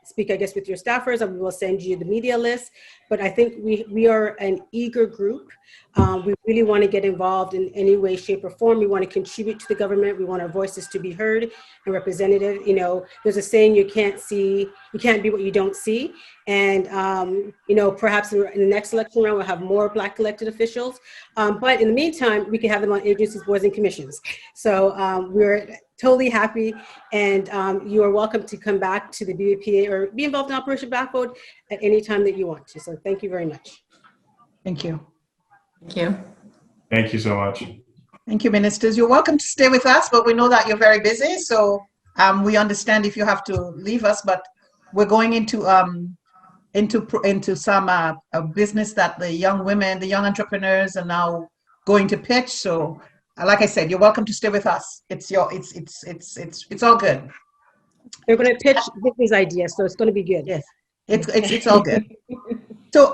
speak, I guess, with your staffers, and we will send you the media list. But I think we are an eager group. We really want to get involved in any way, shape, or form. We want to contribute to the government. We want our voices to be heard and represented. There's a saying, you can't be what you don't see. And, perhaps in the next election round, we'll have more Black elected officials. But in the meantime, we can have them on agencies, boards, and commissions. So we're totally happy. And you are welcome to come back to the BBPA or be involved in Operation Backbone at any time that you want to. So thank you very much. Thank you. Thank you. Thank you so much. Thank you, ministers. You're welcome to stay with us, but we know that you're very busy. So we understand if you have to leave us, but we're going into some business that the young women, the young entrepreneurs are now going to pitch. So like I said, you're welcome to stay with us. It's all good. They're going to pitch these ideas, so it's going to be good. Yes, it's all good. So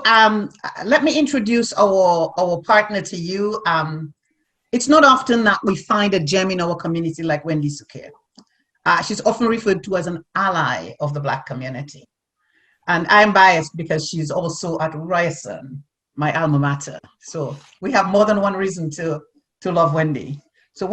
let me introduce our partner to you. It's not often that we find a gem in our community like Wendy Suke. She's often referred to as an ally of the Black community. And I'm biased because she's also at Ryerson, my alma mater. So we have more than one reason to love Wendy. So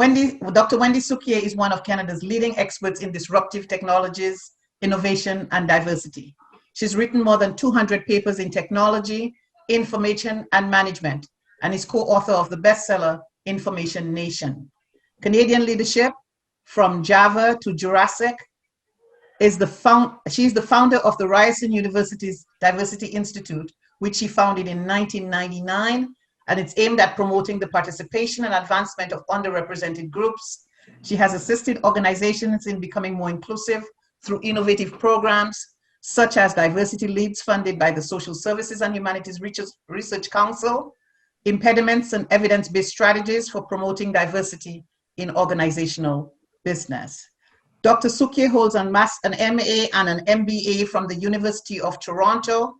Dr. Wendy Suke is one of Canada's leading experts in disruptive technologies, innovation, and diversity. She's written more than 200 papers in technology, information, and management, and is co-author of the bestseller, Information Nation. Canadian Leadership, From Java to Jurassic, she's the founder of the Ryerson University's Diversity Institute, which she founded in 1999, and it's aimed at promoting the participation and advancement of underrepresented groups. She has assisted organizations in becoming more inclusive through innovative programs, such as Diversity Leads funded by the Social Services and Humanities Research Council, impediments and evidence-based strategies for promoting diversity in organizational business. Dr. Suke holds an MA and an MBA from the University of Toronto,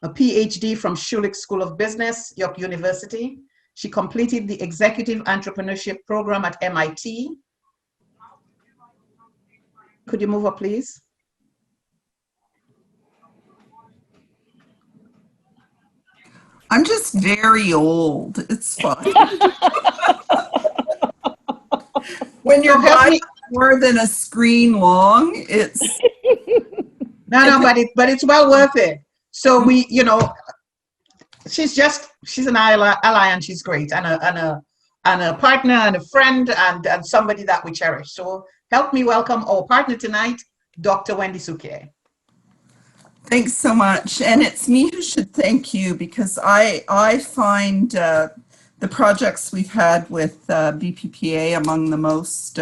a PhD from Schulich School of Business, York University. She completed the Executive Entrepreneurship Program at MIT. Could you move up, please? I'm just very old. It's fine. When your body's more than a screen long, it's no, but it's well worth it. So she's an ally and she's great, and a partner and a friend and somebody that we cherish. So help me welcome our partner tonight, Dr. Wendy Suke. Thanks so much. And it's me who should thank you, because I find the projects we've had with BBPA among the most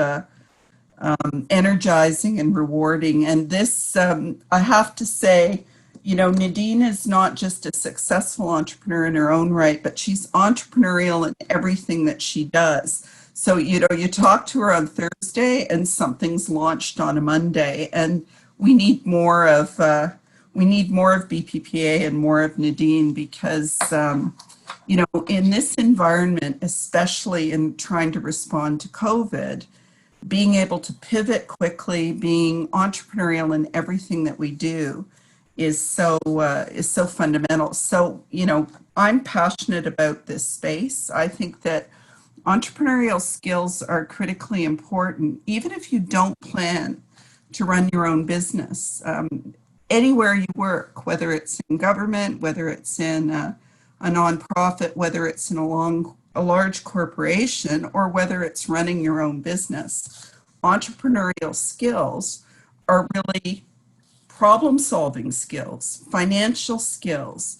energizing and rewarding. And this, I have to say, Nadine is not just a successful entrepreneur in her own right, but she's entrepreneurial in everything that she does. So, you talk to her on Thursday and something's launched on a Monday, and we need more of BBPA and more of Nadine, because, in this environment, especially in trying to respond to COVID, being able to pivot quickly, being entrepreneurial in everything that we do is so fundamental. So, I'm passionate about this space. I think that entrepreneurial skills are critically important, even if you don't plan to run your own business. Anywhere you work, whether it's in government, whether it's in a nonprofit, whether it's in a large corporation or whether it's running your own business. Entrepreneurial skills are really problem-solving skills, financial skills,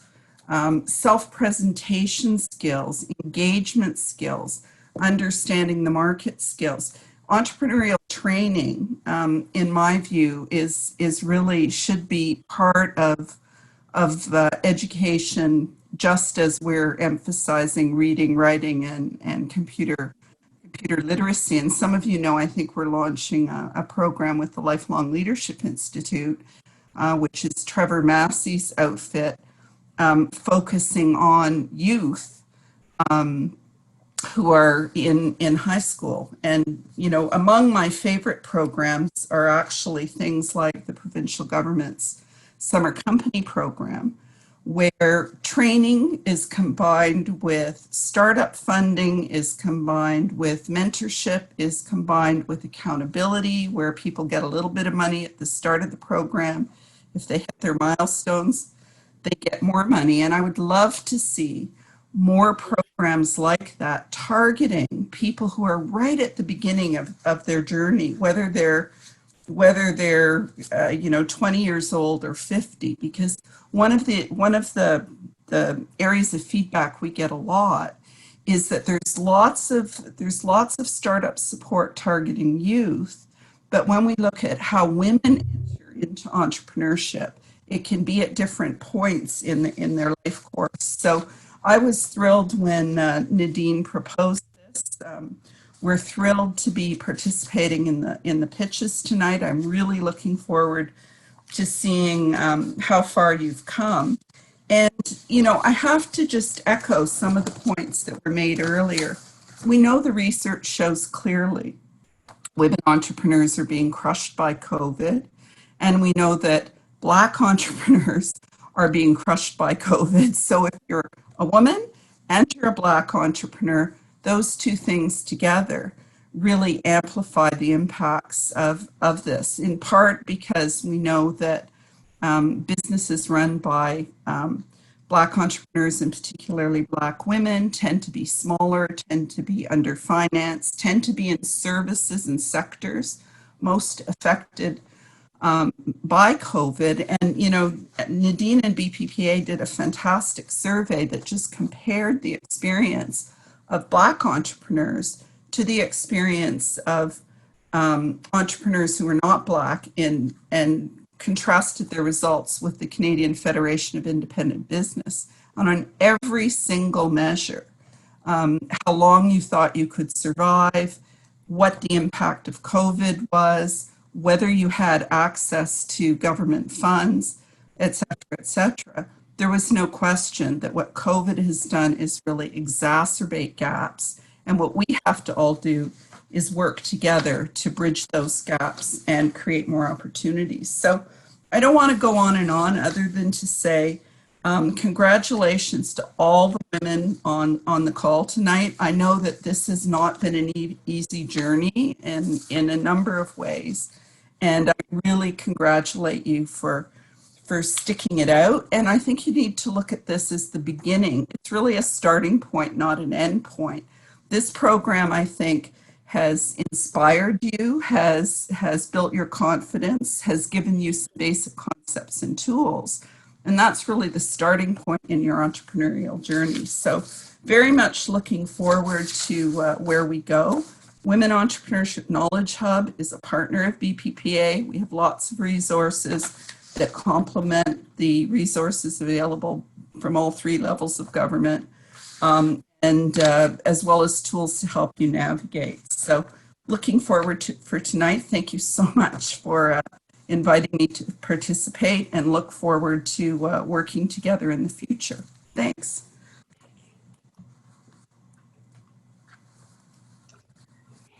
self-presentation skills, engagement skills, understanding the market skills. Entrepreneurial training, in my view, is really should be part of education, just as we're emphasizing reading, writing, and computer literacy. And some of you know, I think we're launching a program with the Lifelong Leadership Institute, which is Trevor Massey's outfit, focusing on youth who are in high school. And, you know, among my favorite programs are actually things like the provincial government's summer company program, where training is combined with startup funding, is combined with mentorship, is combined with accountability, where people get a little bit of money at the start of the program. If they hit their milestones, they get more money. And I would love to see more programs like that targeting people who are right at the beginning of their journey, whether they're 20 years old or 50, because one of the areas of feedback we get a lot is that there's lots of startup support targeting youth, but when we look at how women enter into entrepreneurship, it can be at different points in their life course. So I was thrilled when Nadine proposed this. We're thrilled to be participating in the pitches tonight. I'm really looking forward to seeing how far you've come. And, you know, I have to just echo some of the points that were made earlier. We know the research shows clearly women entrepreneurs are being crushed by COVID. And we know that Black entrepreneurs are being crushed by COVID. So if you're a woman and you're a Black entrepreneur, those two things together really amplify the impacts of this, in part because we know that businesses run by Black entrepreneurs, and particularly Black women, tend to be smaller, tend to be underfinanced, tend to be in services and sectors most affected by COVID. And, you know, Nadine and BBPA did a fantastic survey that just compared the experience of Black entrepreneurs to the experience of entrepreneurs who are not Black, and contrasted their results with the Canadian Federation of Independent Business. And on every single measure, how long you thought you could survive, what the impact of COVID was, whether you had access to government funds, et cetera, there was no question that what COVID has done is really exacerbate gaps. And what we have to all do is work together to bridge those gaps and create more opportunities. So I don't want to go on and on other than to say congratulations to all the women on the call tonight. I know that this has not been an easy journey in a number of ways. And I really congratulate you for sticking it out. And I think you need to look at this as the beginning. It's really a starting point, not an end point. This program, I think, has inspired you, has built your confidence, has given you some basic concepts and tools. And that's really the starting point in your entrepreneurial journey. So very much looking forward to where we go. Women Entrepreneurship Knowledge Hub is a partner of BBPA. We have lots of resources that complement the resources available from all three levels of government, and as well as tools to help you navigate. So looking forward for tonight. Thank you so much for inviting me to participate, and look forward to working together in the future. Thanks.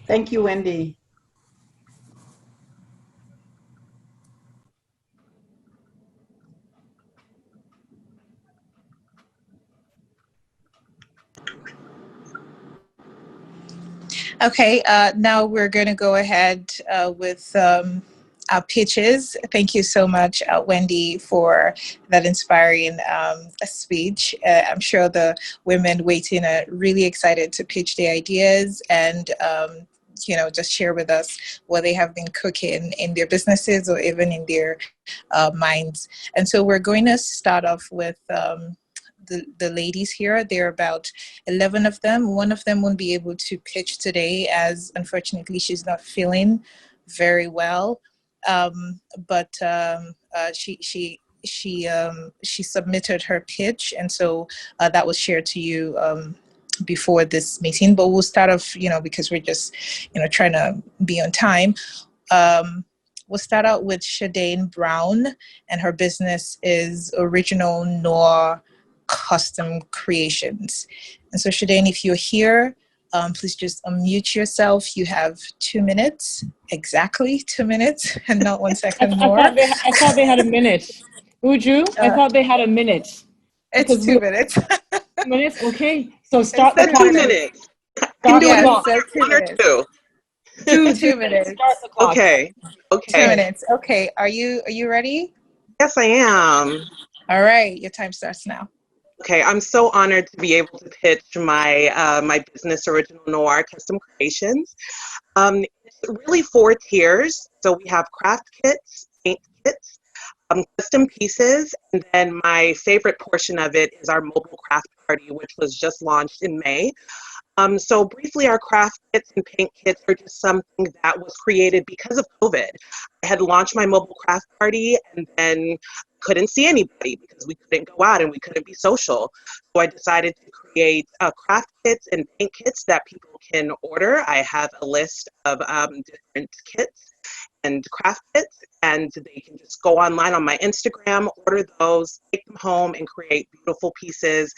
Thank you, Wendy. Okay, now we're going to go ahead with pitches. Thank you so much, Wendy, for that inspiring speech. I'm sure the women waiting are really excited to pitch their ideas and just share with us what they have been cooking in their businesses or even in their minds. And so we're going to start off with the ladies here. There are about 11 of them. One of them won't be able to pitch today as unfortunately she's not feeling very well. But she submitted her pitch, and so that was shared to you before this meeting. But we'll start off, because we're just trying to be on time. We'll start out with Shadane Brown, and her business is Original Noir Custom Creations. And so Shadane, if you're here, please just unmute yourself. You have 2 minutes, exactly 2 minutes, and not 1 second more. I thought they had a minute. Uju, I thought they had a minute. It's 2 minutes. 2 minutes, okay. So start the It's clock. 2 minutes. Start the Yes, clock. so 2 minutes. Or 2. 2 minutes. Start the clock. Okay. 2 minutes. Okay. Are you ready? Yes, I am. All right. Your time starts now. Okay, I'm so honored to be able to pitch my my business, Original Noir Custom Creations. It's really 4 tiers. So we have craft kits, paint kits, custom pieces, and then my favorite portion of it is our mobile craft party, which was just launched in May. So briefly, our craft kits and paint kits are just something that was created because of COVID. I had launched my mobile craft party and then couldn't see anybody because we couldn't go out and we couldn't be social. So I decided to create craft kits and paint kits that people can order. I have a list of different kits and craft kits, and they can just go online on my Instagram, order those, take them home, and create beautiful pieces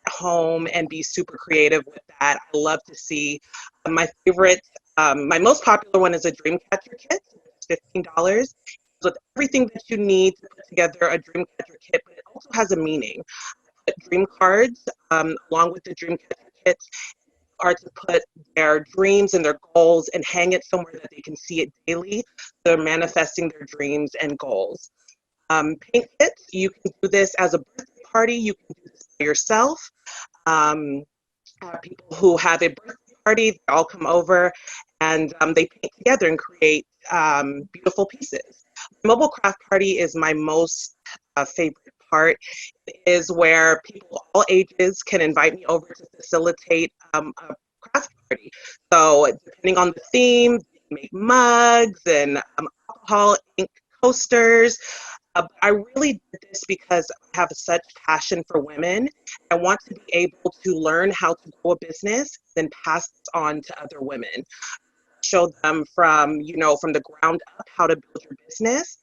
at home and be super creative with that. I love to see my favorite, my most popular one is a Dreamcatcher kit. It's $15. With everything that you need to put together a Dreamcatcher kit, but it also has a meaning. I put dream cards along with the Dreamcatcher kits are to put their dreams and their goals and hang it somewhere that they can see it daily. They're manifesting their dreams and goals. Paint kits, you can do this as a birthday party. You can do this by yourself. People who have a birthday party, they all come over and they paint together and create beautiful pieces. Mobile craft party is my most favorite part. It is where people all ages can invite me over to facilitate a craft party. So depending on the theme, make mugs and alcohol, ink coasters. I really did this because I have such passion for women. I want to be able to learn how to grow a business, then pass this on to other women. Show them from the ground up how to build your business.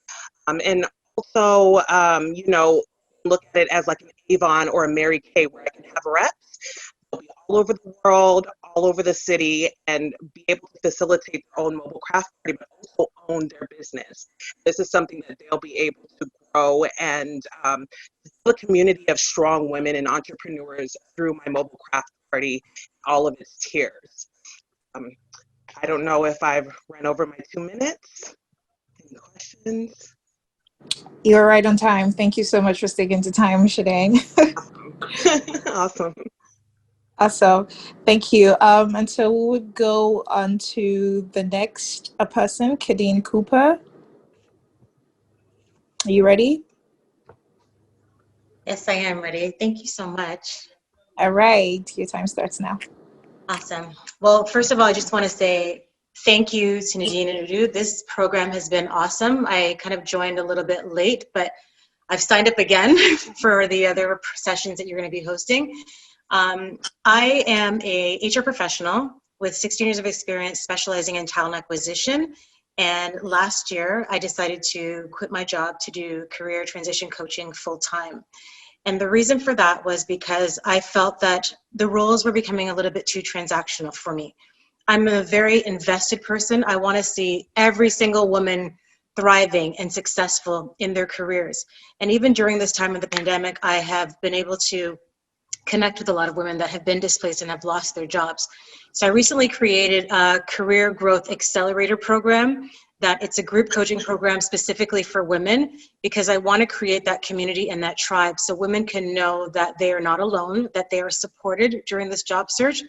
And also, look at it as like an Avon or a Mary Kay where I can have reps. They'll be all over the world, all over the city, and be able to facilitate their own mobile craft party, but also own their business. This is something that they'll be able to grow and build a community of strong women and entrepreneurs through my mobile craft party, all of its tiers. I don't know if I've run over my 2 minutes. Any questions? You're right on time. Thank you so much for sticking to time, Shadane. Awesome. Awesome. Thank you. And so we would go on to the next person, Kadeen Cooper. Are you ready? Yes, I am ready. Thank you so much. All right. Your time starts now. Awesome. Well, first of all, I just want to say thank you to Nadine and Udu. This program has been awesome. I kind of joined a little bit late, but I've signed up again for the other sessions that you're going to be hosting. I am a HR professional with 16 years of experience specializing in talent acquisition. And last year, I decided to quit my job to do career transition coaching full-time. And the reason for that was because I felt that the roles were becoming a little bit too transactional for me. I'm a very invested person. I want to see every single woman thriving and successful in their careers. And even during this time of the pandemic, I have been able to connect with a lot of women that have been displaced and have lost their jobs. So I recently created a career growth accelerator program that it's a group coaching program specifically for women, because I want to create that community and that tribe so women can know that they are not alone, that they are supported during this job search.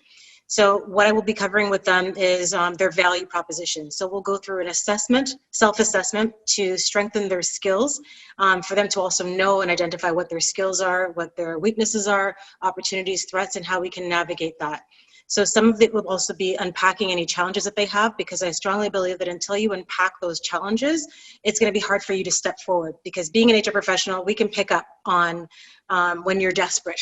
So what I will be covering with them is their value proposition. So we'll go through an assessment, self-assessment, to strengthen their skills, for them to also know and identify what their skills are, what their weaknesses are, opportunities, threats, and how we can navigate that. So some of it will also be unpacking any challenges that they have, because I strongly believe that until you unpack those challenges, it's going to be hard for you to step forward. Because being an HR professional, we can pick up on when you're desperate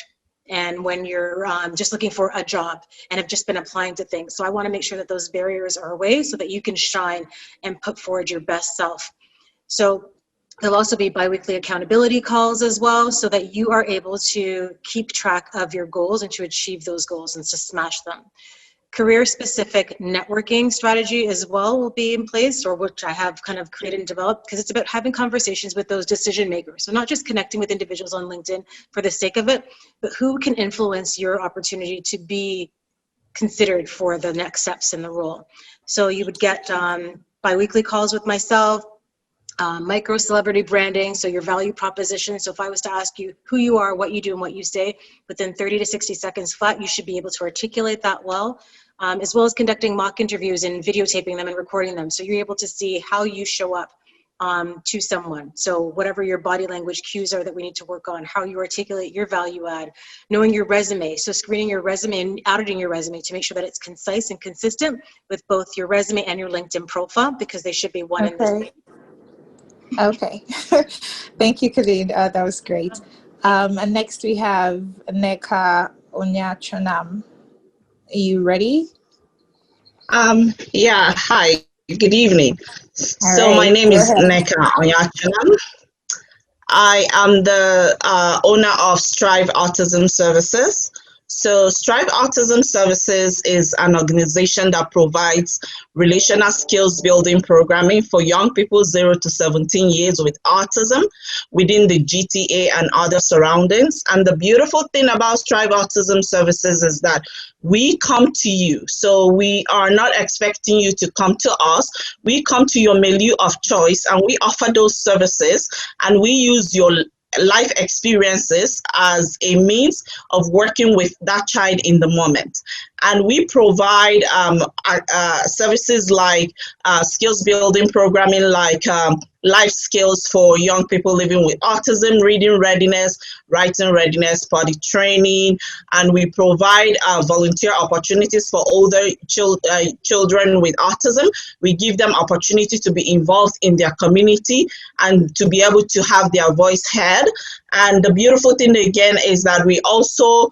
and when you're just looking for a job and have just been applying to things. So I want to make sure that those barriers are away so that you can shine and put forward your best self. So there'll also be biweekly accountability calls as well, so that you are able to keep track of your goals and to achieve those goals and to smash them. Career-specific networking strategy as well will be in place, or which I have kind of created and developed, because it's about having conversations with those decision makers. So not just connecting with individuals on LinkedIn for the sake of it, but who can influence your opportunity to be considered for the next steps in the role. So you would get biweekly calls with myself, micro celebrity branding, so your value proposition. So if I was to ask you who you are, what you do, and what you say, within 30 to 60 seconds flat, you should be able to articulate that well, as well as conducting mock interviews and videotaping them and recording them. So you're able to see how you show up to someone. So whatever your body language cues are that we need to work on, how you articulate your value add, knowing your resume. So screening your resume and auditing your resume to make sure that it's concise and consistent with both your resume and your LinkedIn profile, because they should be one and the same. Okay. Thank you, Khalid. That was great. And next we have Neka Onyachonam. Are you ready? Yeah, hi, good evening. All So my right, name go is ahead. Neka Onyachanam. I am the owner of Strive Autism Services. So Strive Autism Services is an organization that provides relational skills building programming for young people 0 to 17 years with autism within the GTA and other surroundings. And the beautiful thing about Strive Autism Services is that we come to you. So we are not expecting you to come to us. We come to your milieu of choice and we offer those services, and we use your life experiences as a means of working with that child in the moment. And we provide services like skills building programming, like life skills for young people living with autism, reading readiness, writing readiness, potty training, and we provide volunteer opportunities for older children with autism. We give them opportunity to be involved in their community and to be able to have their voice heard. And the beautiful thing again is that we also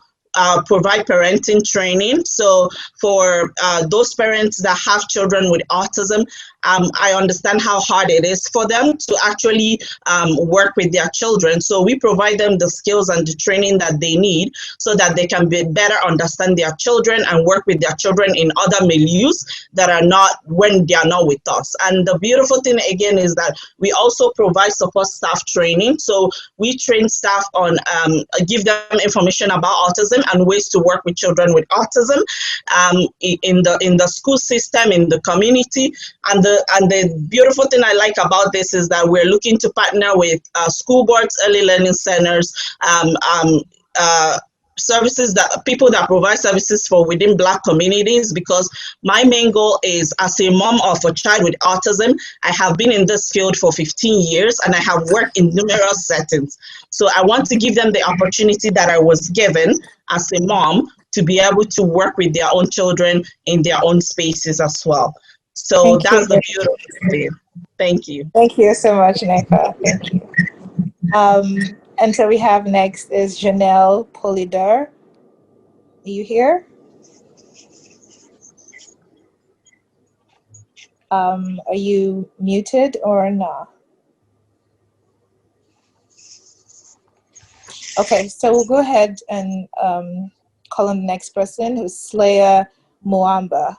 provide parenting training. So for those parents that have children with autism, I understand how hard it is for them to actually work with their children. So we provide them the skills and the training that they need so that they can better understand their children and work with their children in other milieux that are not when they are not with us. And the beautiful thing again is that we also provide support staff training. So we train staff on, give them information about autism and ways to work with children with autism in the school system, in the community. And the beautiful thing I like about this is that we're looking to partner with school boards, early learning centers, services that people that provide services for within Black communities, because my main goal is, as a mom of a child with autism, I have been in this field for 15 years and I have worked in numerous settings. So I want to give them the opportunity that I was given as a mom to be able to work with their own children in their own spaces as well. So that's the beautiful thing. Thank you. Thank you so much, Neka. Thank you. And so we have next is Janelle Polidor. Are you here? Are you muted or not? Okay, so we'll go ahead and call on the next person, who's Slaya Mwamba.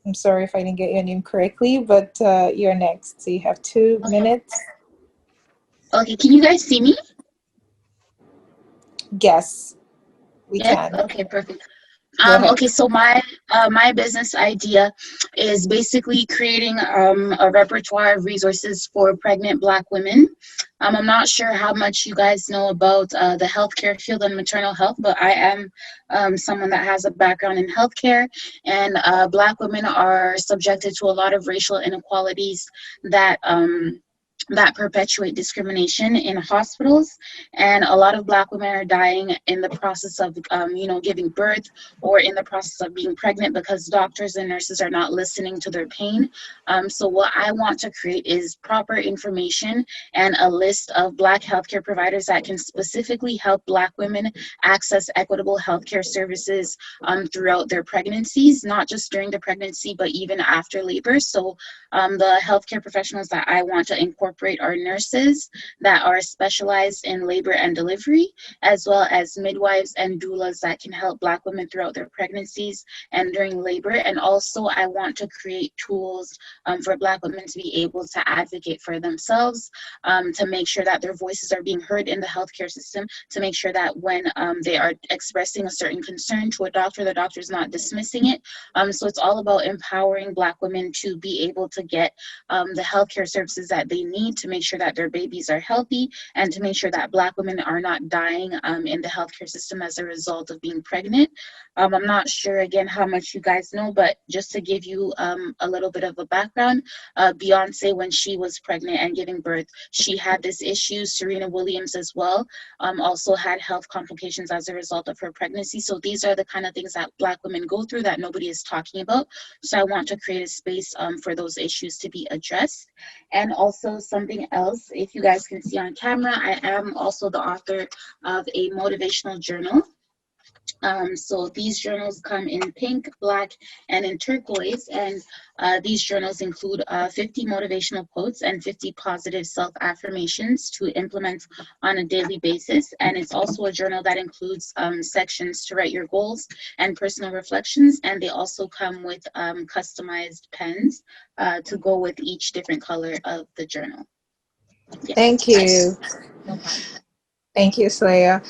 I'm sorry if I didn't get your name correctly, but you're next. So you have 2 minutes. Okay, can you guys see me? Yes, we Yes? can. Okay, perfect. Go ahead. Okay, so my My business idea is basically creating a repertoire of resources for pregnant Black women. I'm not sure how much you guys know about the healthcare field and maternal health, but I am someone that has a background in healthcare, and Black women are subjected to a lot of racial inequalities that that perpetuate discrimination in hospitals, and a lot of Black women are dying in the process of giving birth or in the process of being pregnant because doctors and nurses are not listening to their pain. So what I want to create is proper information and a list of Black healthcare providers that can specifically help Black women access equitable healthcare services throughout their pregnancies, not just during the pregnancy, but even after labor. So the healthcare professionals that I want to incorporate are nurses that are specialized in labor and delivery, as well as midwives and doulas that can help Black women throughout their pregnancies and during labor. And also I want to create tools for Black women to be able to advocate for themselves, to make sure that their voices are being heard in the healthcare system, to make sure that when they are expressing a certain concern to a doctor, the doctor is not dismissing it. So it's all about empowering Black women to be able to get the healthcare services that they need to make sure that their babies are healthy, and to make sure that Black women are not dying in the healthcare system as a result of being pregnant. I'm not sure, again, how much you guys know, but just to give you a little bit of a background, Beyonce, when she was pregnant and giving birth, she had this issue. Serena Williams as well also had health complications as a result of her pregnancy. So these are the kind of things that Black women go through that nobody is talking about. So I want to create a space for those issues to be addressed. And also something else, if you guys can see on camera, I am also the author of a motivational journal. So these journals come in pink, black, and in turquoise, and these journals include 50 motivational quotes and 50 positive self-affirmations to implement on a daily basis. And it's also a journal that includes sections to write your goals and personal reflections, and they also come with customized pens to go with each different color of the journal. Yes. Thank you. No problem. Thank you, Slaya.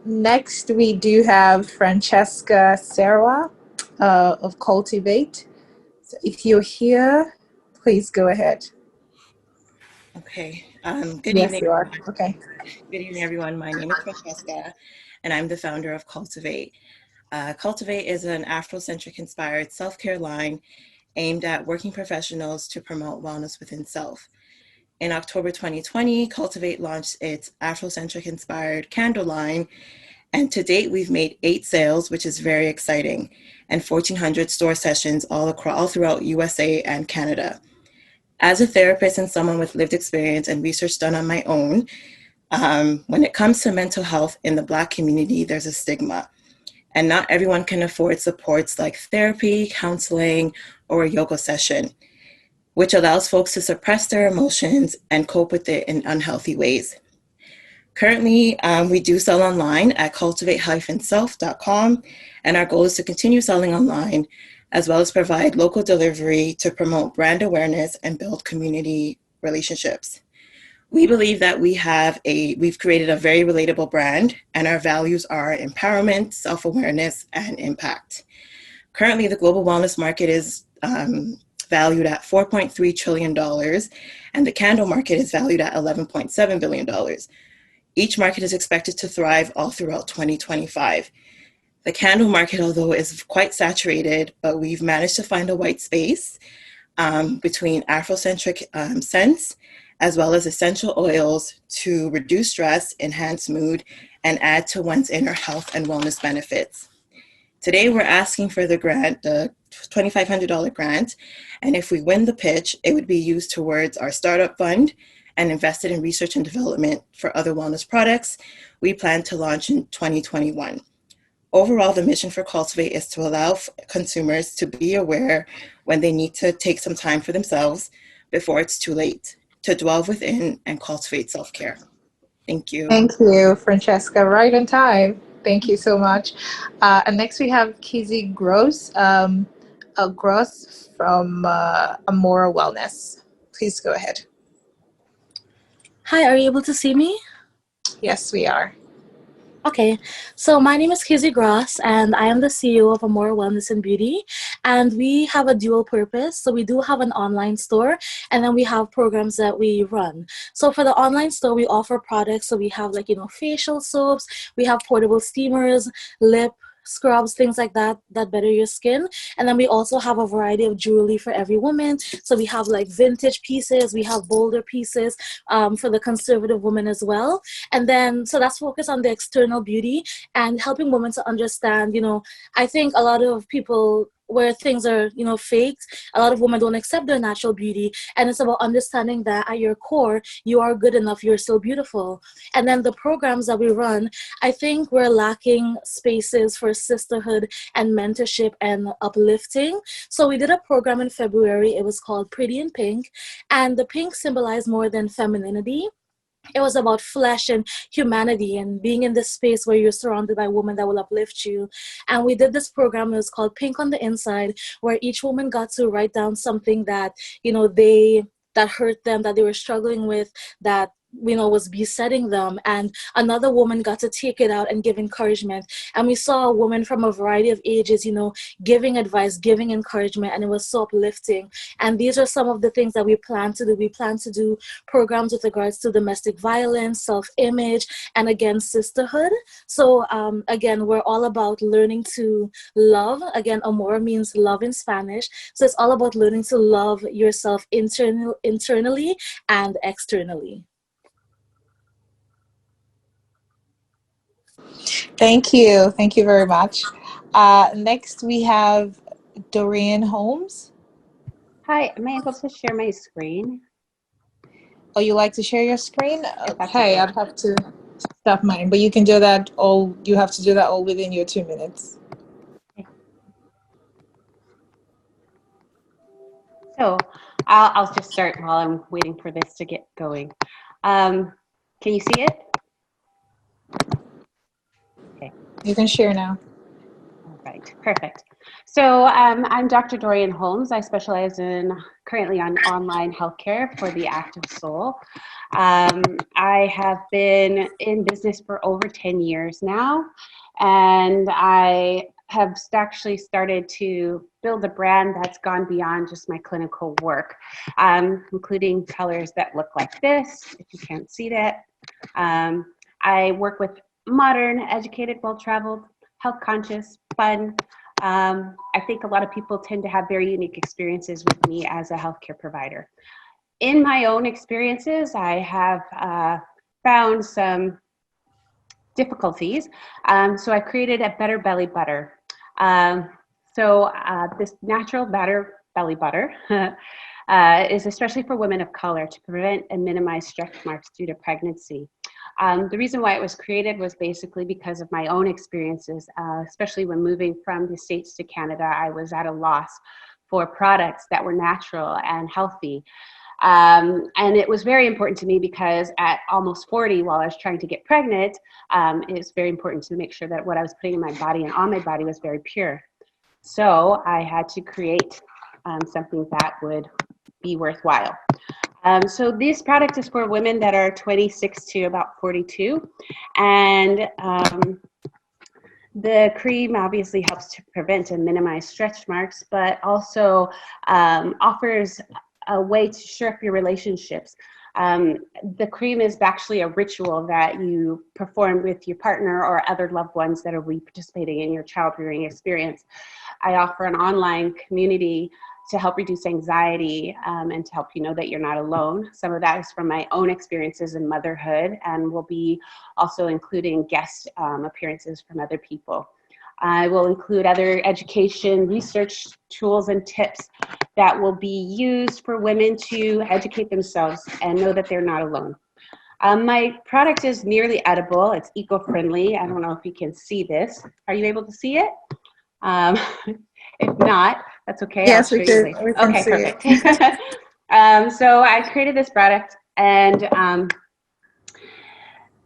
Next, we do have Francesca Serwa of Cultivate. So if you're here, please go ahead. Okay. Good Yes, evening. you are. Okay. Good evening, everyone. My name is Francesca, and I'm the founder of Cultivate. Cultivate is an Afrocentric inspired self-care line aimed at working professionals to promote wellness within self. In October 2020, Cultivate launched its Afrocentric inspired candle line, and to date, we've made 8 sales, which is very exciting, and 1,400 store sessions all throughout USA and Canada. As a therapist and someone with lived experience and research done on my own, when it comes to mental health in the Black community, there's a stigma. And not everyone can afford supports like therapy, counseling, or a yoga session, which allows folks to suppress their emotions and cope with it in unhealthy ways. Currently, we do sell online at cultivate-self.com, and our goal is to continue selling online, as well as provide local delivery to promote brand awareness and build community relationships. We believe that we've created a very relatable brand, and our values are empowerment, self-awareness, and impact. Currently, the global wellness market is valued at $4.3 trillion, and the candle market is valued at $11.7 billion. Each market is expected to thrive all throughout 2025. The candle market, although is quite saturated, but we've managed to find a white space between Afrocentric scents, as well as essential oils to reduce stress, enhance mood, and add to one's inner health and wellness benefits. Today, we're asking for the grant, the $2,500 grant, and if we win the pitch, it would be used towards our startup fund and invested in research and development for other wellness products we plan to launch in 2021. Overall, the mission for Cultivate is to allow consumers to be aware when they need to take some time for themselves before it's too late, to dwell within and cultivate self-care. Thank you. Thank you, Francesca. Right on time. Thank you so much. And next we have Kizzy Gross, Gross from Amora Wellness. Please go ahead. Hi, are you able to see me? Yes, we are. Okay, so my name is Kizzy Gross, and I am the CEO of Amore Wellness and Beauty, and we have a dual purpose. So we do have an online store, and then we have programs that we run. So for the online store, we offer products. So we have facial soaps, we have portable steamers, lip scrubs, things like that that better your skin. And then we also have a variety of jewelry for every woman. So we have like vintage pieces, we have bolder pieces for the conservative woman as well. And then so that's focused on the external beauty and helping women to understand, I think a lot of people where things are, faked, a lot of women don't accept their natural beauty. And it's about understanding that at your core, you are good enough, you're still beautiful. And then the programs that we run, I think we're lacking spaces for sisterhood and mentorship and uplifting. So we did a program in February. It was called Pretty in Pink. And the pink symbolized more than femininity. It was about flesh and humanity and being in this space where you're surrounded by women that will uplift you. And we did this program. It was called Pink on the Inside, where each woman got to write down something that, that hurt them, that they were struggling with, that was besetting them, and another woman got to take it out and give encouragement. And we saw a woman from a variety of ages, giving advice, giving encouragement, and it was so uplifting. And these are some of the things that we plan to do. We plan to do programs with regards to domestic violence, self-image, and again, sisterhood. So again, we're all about learning to love. Again, amor means love in Spanish. So it's all about learning to love yourself internally and externally. Thank you. Thank you very much. Next, we have Doreen Holmes. Hi, am I able to share my screen? Oh, you like to share your screen? Okay, Okay, I'd have to stop mine, but you can do that all, you have to do that all within your 2 minutes. Okay. So I'll just start while I'm waiting for this to get going. Can you see it? Okay. You can share now. All right, perfect. So I'm Dr. Dorian Holmes. I specialize currently on online healthcare for the active soul. I have been in business for over 10 years now, and I have actually started to build a brand that's gone beyond just my clinical work, including colors that look like this, if you can't see that. I work with modern, educated, well-traveled, health-conscious, fun. I think a lot of people tend to have very unique experiences with me as a healthcare provider. In my own experiences, I have found some difficulties, so I created a Better Belly Butter. This natural belly butter is especially for women of color to prevent and minimize stretch marks due to pregnancy. The reason why it was created was basically because of my own experiences, especially when moving from the States to Canada. I was at a loss for products that were natural and healthy. And it was very important to me because at almost 40, while I was trying to get pregnant, it's very important to make sure that what I was putting in my body and on my body was very pure. So I had to create something that would be worthwhile. So this product is for women that are 26 to about 42. And the cream obviously helps to prevent and minimize stretch marks, but also offers a way to shore up your relationships. The cream is actually a ritual that you perform with your partner or other loved ones that are participating in your child rearing experience. I offer an online community to help reduce anxiety and to help you know that you're not alone. Some of that is from my own experiences in motherhood, and will be also including guest appearances from other people. I will include other education, research tools and tips that will be used for women to educate themselves and know that they're not alone. My product is nearly edible. It's eco-friendly. I don't know if you can see this. Are you able to see it? If not, that's okay. Yes, I'll show you later. Okay, perfect. So I created this product, and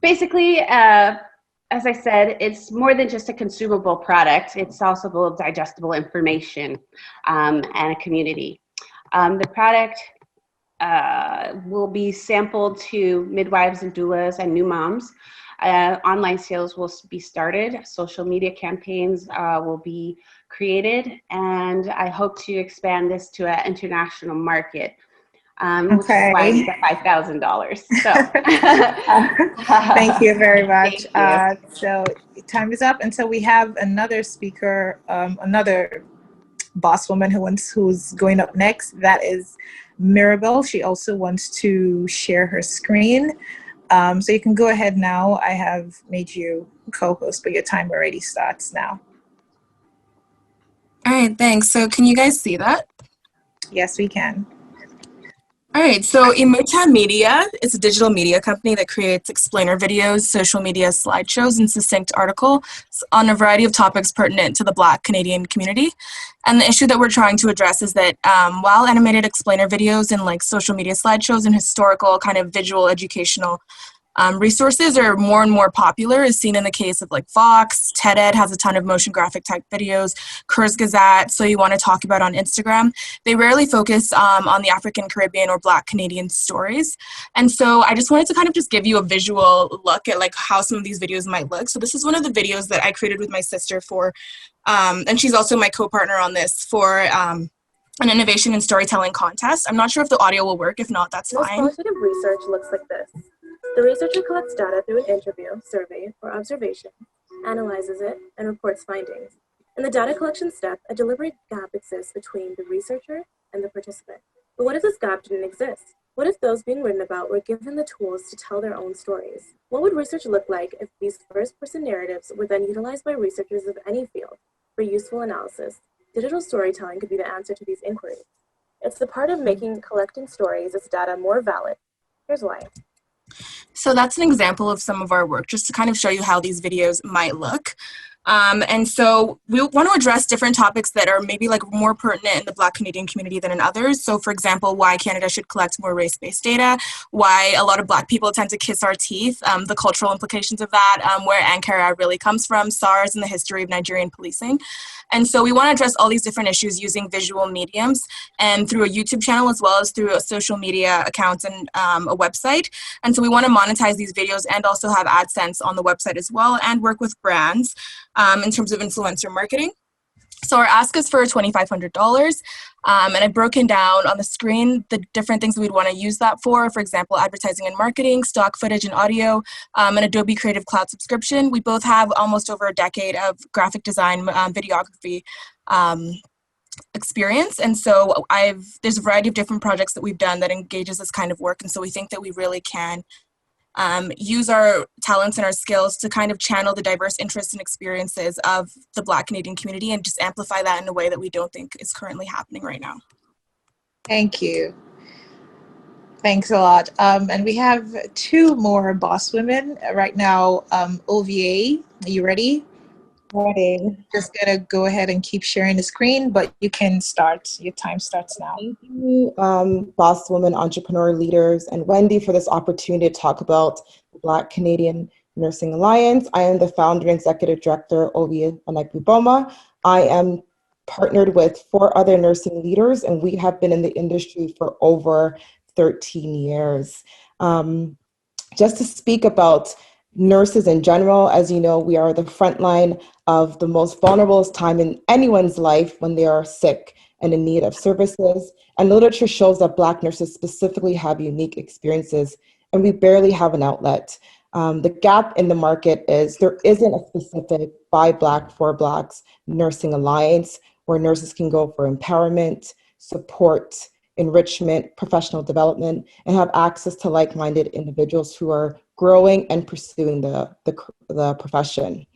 basically, as I said, it's more than just a consumable product. It's also digestible information and a community. The product will be sampled to midwives and doulas and new moms. Online sales will be started. Social media campaigns will be created, and I hope to expand this to an international market. Which is why I need the $5,000. So, thank you very much. Thank you. So time is up, and so we have another speaker, another boss woman who's going up next. That is Mirabel. She also wants to share her screen. So you can go ahead now. I have made you co-host, but your time already starts now. All right, thanks. So can you guys see that? Yes, we can. All right, so Emerta Media is a digital media company that creates explainer videos, social media slideshows, and succinct articles on a variety of topics pertinent to the Black Canadian community. And the issue that we're trying to address is that while animated explainer videos and like social media slideshows and historical kind of visual educational resources are more and more popular, as seen in the case of like Fox, TED-Ed has a ton of motion graphic type videos, Cours Gazette, So You Want to Talk About on Instagram. They rarely focus on the African Caribbean or Black Canadian stories. And so I just wanted to kind of just give you a visual look at like how some of these videos might look. So this is one of the videos that I created with my sister for, and she's also my co-partner on this, for an innovation and storytelling contest. I'm not sure if the audio will work. If not, that's fine. Most qualitative research looks like this. The researcher collects data through an interview, survey, or observation, analyzes it, and reports findings. In the data collection step, a deliberate gap exists between the researcher and the participant. But what if this gap didn't exist? What if those being written about were given the tools to tell their own stories? What would research look like if these first-person narratives were then utilized by researchers of any field for useful analysis? Digital storytelling could be the answer to these inquiries. It's the part of making collecting stories as data more valid. Here's why. So that's an example of some of our work, just to kind of show you how these videos might look. And so we want to address different topics that are maybe like more pertinent in the Black Canadian community than in others. So for example, why Canada should collect more race-based data, why a lot of Black people tend to kiss our teeth, the cultural implications of that, where Ankara really comes from, SARS, and the history of Nigerian policing. And so we want to address all these different issues using visual mediums and through a YouTube channel as well as through a social media accounts and a website. And so we want to monetize these videos and also have AdSense on the website as well and work with brands in terms of influencer marketing. So our ask is for $2,500, and I've broken down on the screen the different things that we'd want to use that for example, advertising and marketing, stock footage and audio, and Adobe Creative Cloud subscription. We both have almost over a decade of graphic design, videography experience, and so there's a variety of different projects that we've done that engages this kind of work, and so we think that we really can use our talents and our skills to kind of channel the diverse interests and experiences of the Black Canadian community and just amplify that in a way that we don't think is currently happening right now. Thank you. Thanks a lot. And we have two more boss women right now. OVA, are you ready? Ready. Just gonna go ahead and keep sharing the screen, but you can start. Your time starts now. Thank you, boss women, entrepreneur leaders, and Wendy for this opportunity to talk about the Black Canadian Nursing Alliance. I am the founder and executive director, Ovia Anagbuboma. I am partnered with 4 other nursing leaders, and we have been in the industry for over 13 years. Just to speak about nurses in general, as you know, we are the front line of the most vulnerable time in anyone's life when they are sick and in need of services. And literature shows that Black nurses specifically have unique experiences, and we barely have an outlet. The gap in the market is there isn't a specific by Black, for Blacks nursing alliance where nurses can go for empowerment, support, enrichment, professional development, and have access to like-minded individuals who are growing and pursuing the profession.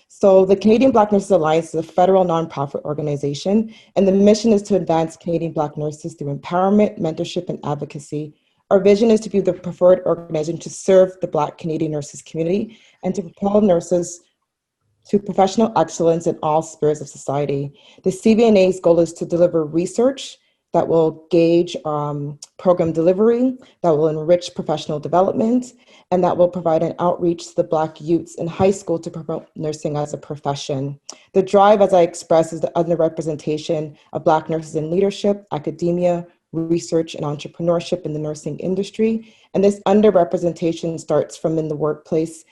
So the Canadian Black Nurses Alliance is a federal nonprofit organization, and the mission is to advance Canadian Black nurses through empowerment, mentorship, and advocacy. Our vision is to be the preferred organization to serve the Black Canadian nurses community and to propel nurses to professional excellence in all spheres of society. The CBNA's goal is to deliver research that will gauge program delivery, that will enrich professional development, and that will provide an outreach to the Black youths in high school to promote nursing as a profession. The drive, as I expressed, is the underrepresentation of Black nurses in leadership, academia, research, and entrepreneurship in the nursing industry. And this underrepresentation starts from in the workplace,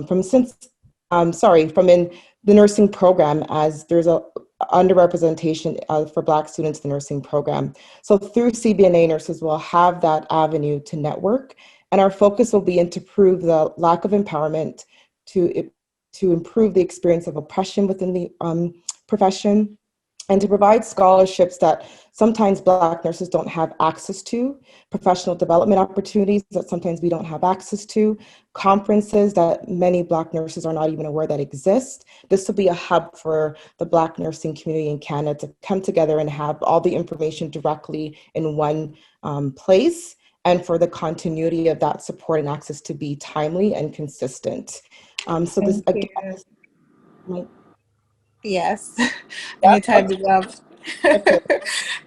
from in the nursing program, as there's a underrepresentation for Black students in the nursing program. So through CBNA, nurses will have that avenue to network, and our focus will be to prove the lack of empowerment, to improve the experience of oppression within the profession, and to provide scholarships that sometimes Black nurses don't have access to, professional development opportunities that sometimes we don't have access to, conferences that many Black nurses are not even aware that exist. This will be a hub for the Black nursing community in Canada to come together and have all the information directly in one place, and for the continuity of that support and access to be timely and consistent. So this, again, Yes, and your time is up.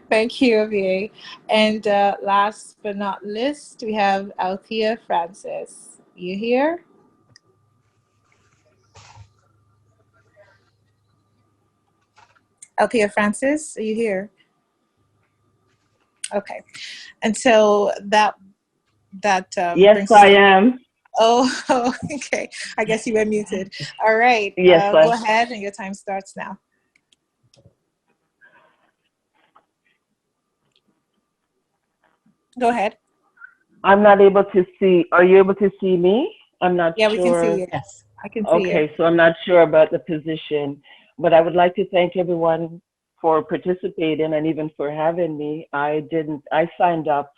Thank you, Avier. And last but not least, we have Althea Francis. You here? Althea Francis, are you here? Okay. And so that yes, I am. Oh, okay. I guess you were muted. All right. Yes, go ahead, and your time starts now. Go ahead. I'm not able to see. Are you able to see me? I'm not sure. Yeah, we can see you. Yes, I can see you. Okay, so I'm not sure about the position, but I would like to thank everyone for participating and even for having me. I signed up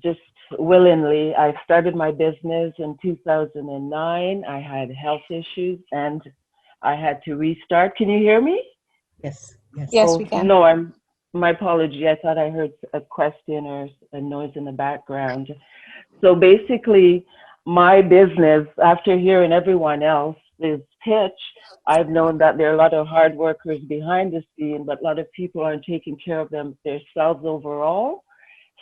just willingly. I started my business in 2009. I had health issues and I had to restart. Can you hear me? Yes. Yes, we can. No, my apology. I thought I heard a question or a noise in the background. So basically, my business, after hearing everyone else's pitch, I've known that there are a lot of hard workers behind the scene, but a lot of people aren't taking care of themselves overall.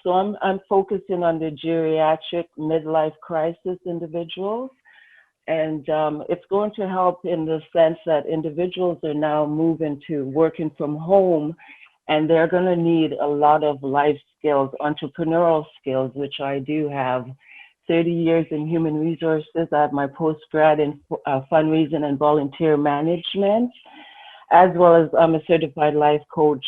So I'm focusing on the geriatric midlife crisis individuals. And it's going to help in the sense that individuals are now moving to working from home, and they're going to need a lot of life skills, entrepreneurial skills, which I do have. 30 years in human resources. I have my postgrad in fundraising and volunteer management, as well as I'm a certified life coach.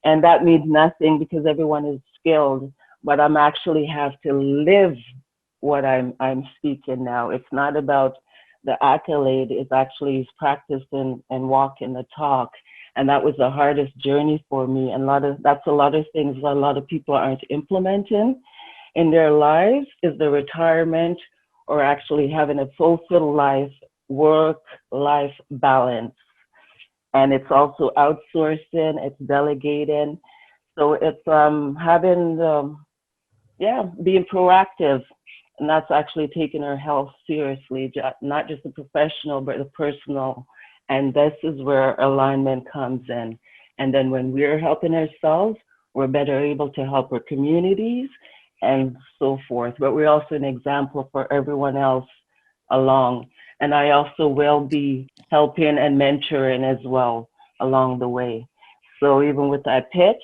And that means nothing because everyone is skilled, but I'm actually have to live what I'm speaking now. It's not about the accolade, it's actually practice and walking the talk. And that was the hardest journey for me. And that's a lot of things that a lot of people aren't implementing in their lives, is the retirement or actually having a fulfilled life, work-life balance. And it's also outsourcing, it's delegating. So it's being proactive. And that's actually taking our health seriously, not just the professional, but the personal. And this is where alignment comes in. And then when we're helping ourselves, we're better able to help our communities and so forth. But we're also an example for everyone else along. And I also will be helping and mentoring as well along the way. So even with that pitch,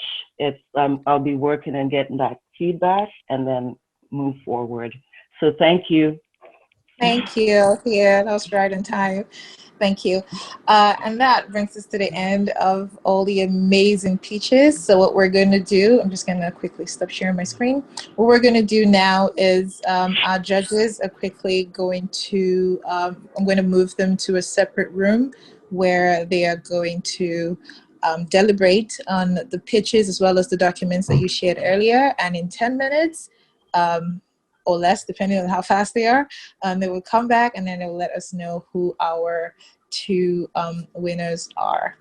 I'll be working and getting that feedback and then move forward. So thank you. Thank you. Yeah, that was right in time. Thank you. And that brings us to the end of all the amazing peaches. So what we're going to do, I'm just going to quickly stop sharing my screen. What we're going to do now is our judges are quickly going to, I'm going to move them to a separate room where they are going to deliberate on the pitches as well as the documents that you shared earlier. And in 10 minutes, or less, depending on how fast they are, they will come back and then they will let us know who our two winners are.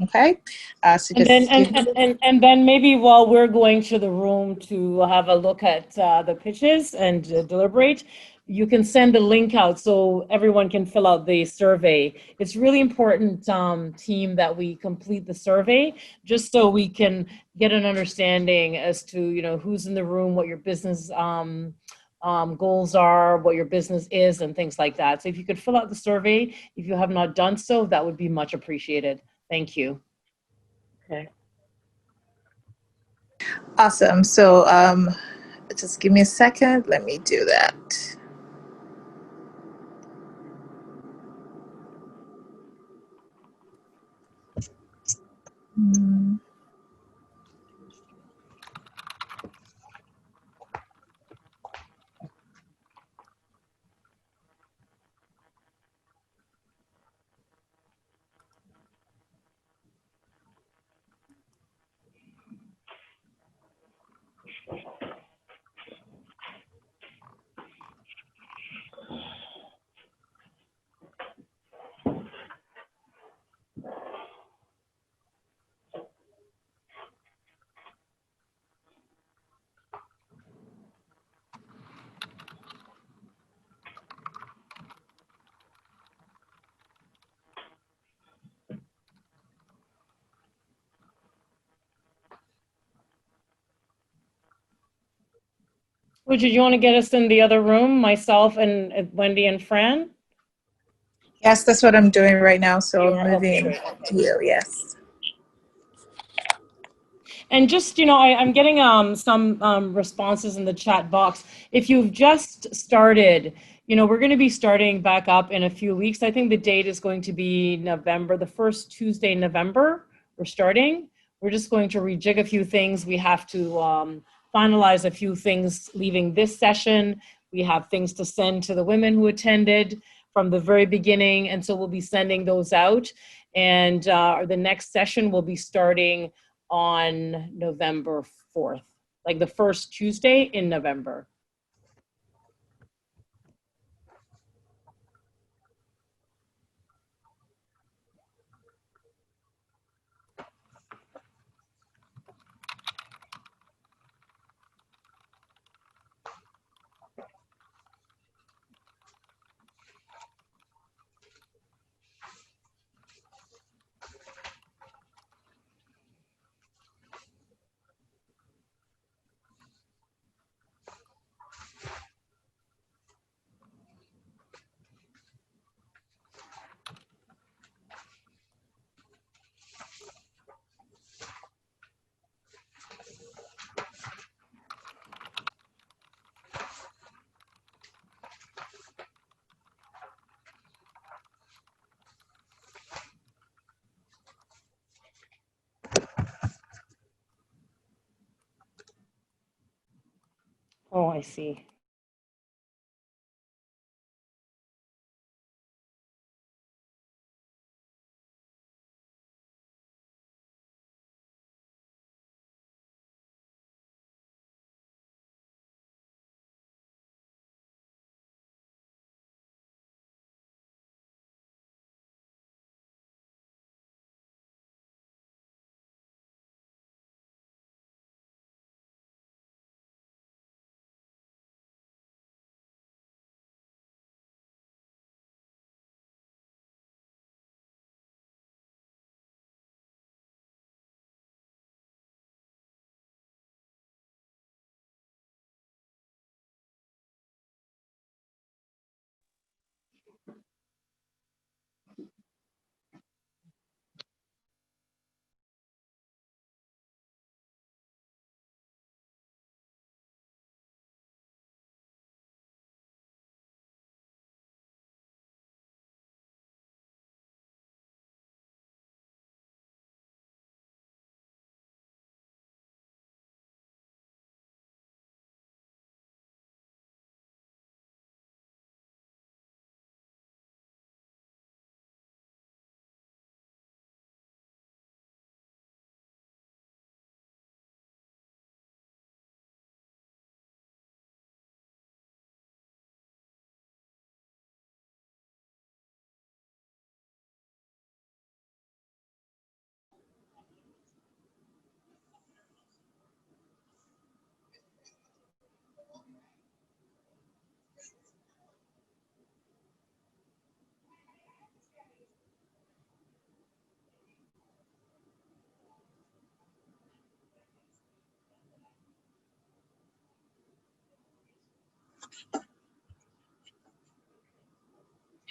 Okay. So just and then maybe while we're going to the room to have a look at the pitches and deliberate, you can send the link out so everyone can fill out the survey. It's really important, team, that we complete the survey just so we can get an understanding as to who's in the room, what your business goals are, what your business is, and things like that. So if you could fill out the survey, if you have not done so, that would be much appreciated. Thank you. Okay. Awesome. So just give me a second. Let me do that. Mm. Richard, you want to get us in the other room, myself and Wendy and Fran? Yes, that's what I'm doing right now. So You are? Okay, moving great. Okay. to you. Yes. And just, you know, I'm getting some responses in the chat box. If you've just started, you know, we're going to be starting back up in a few weeks. I think the date is going to be November, the first Tuesday in November. We're starting. We're just going to rejig a few things. We have to finalize a few things leaving this session. We have things to send to the women who attended from the very beginning. And so we'll be sending those out. And the next session will be starting on November 4th, like the first Tuesday in November. Oh, I see.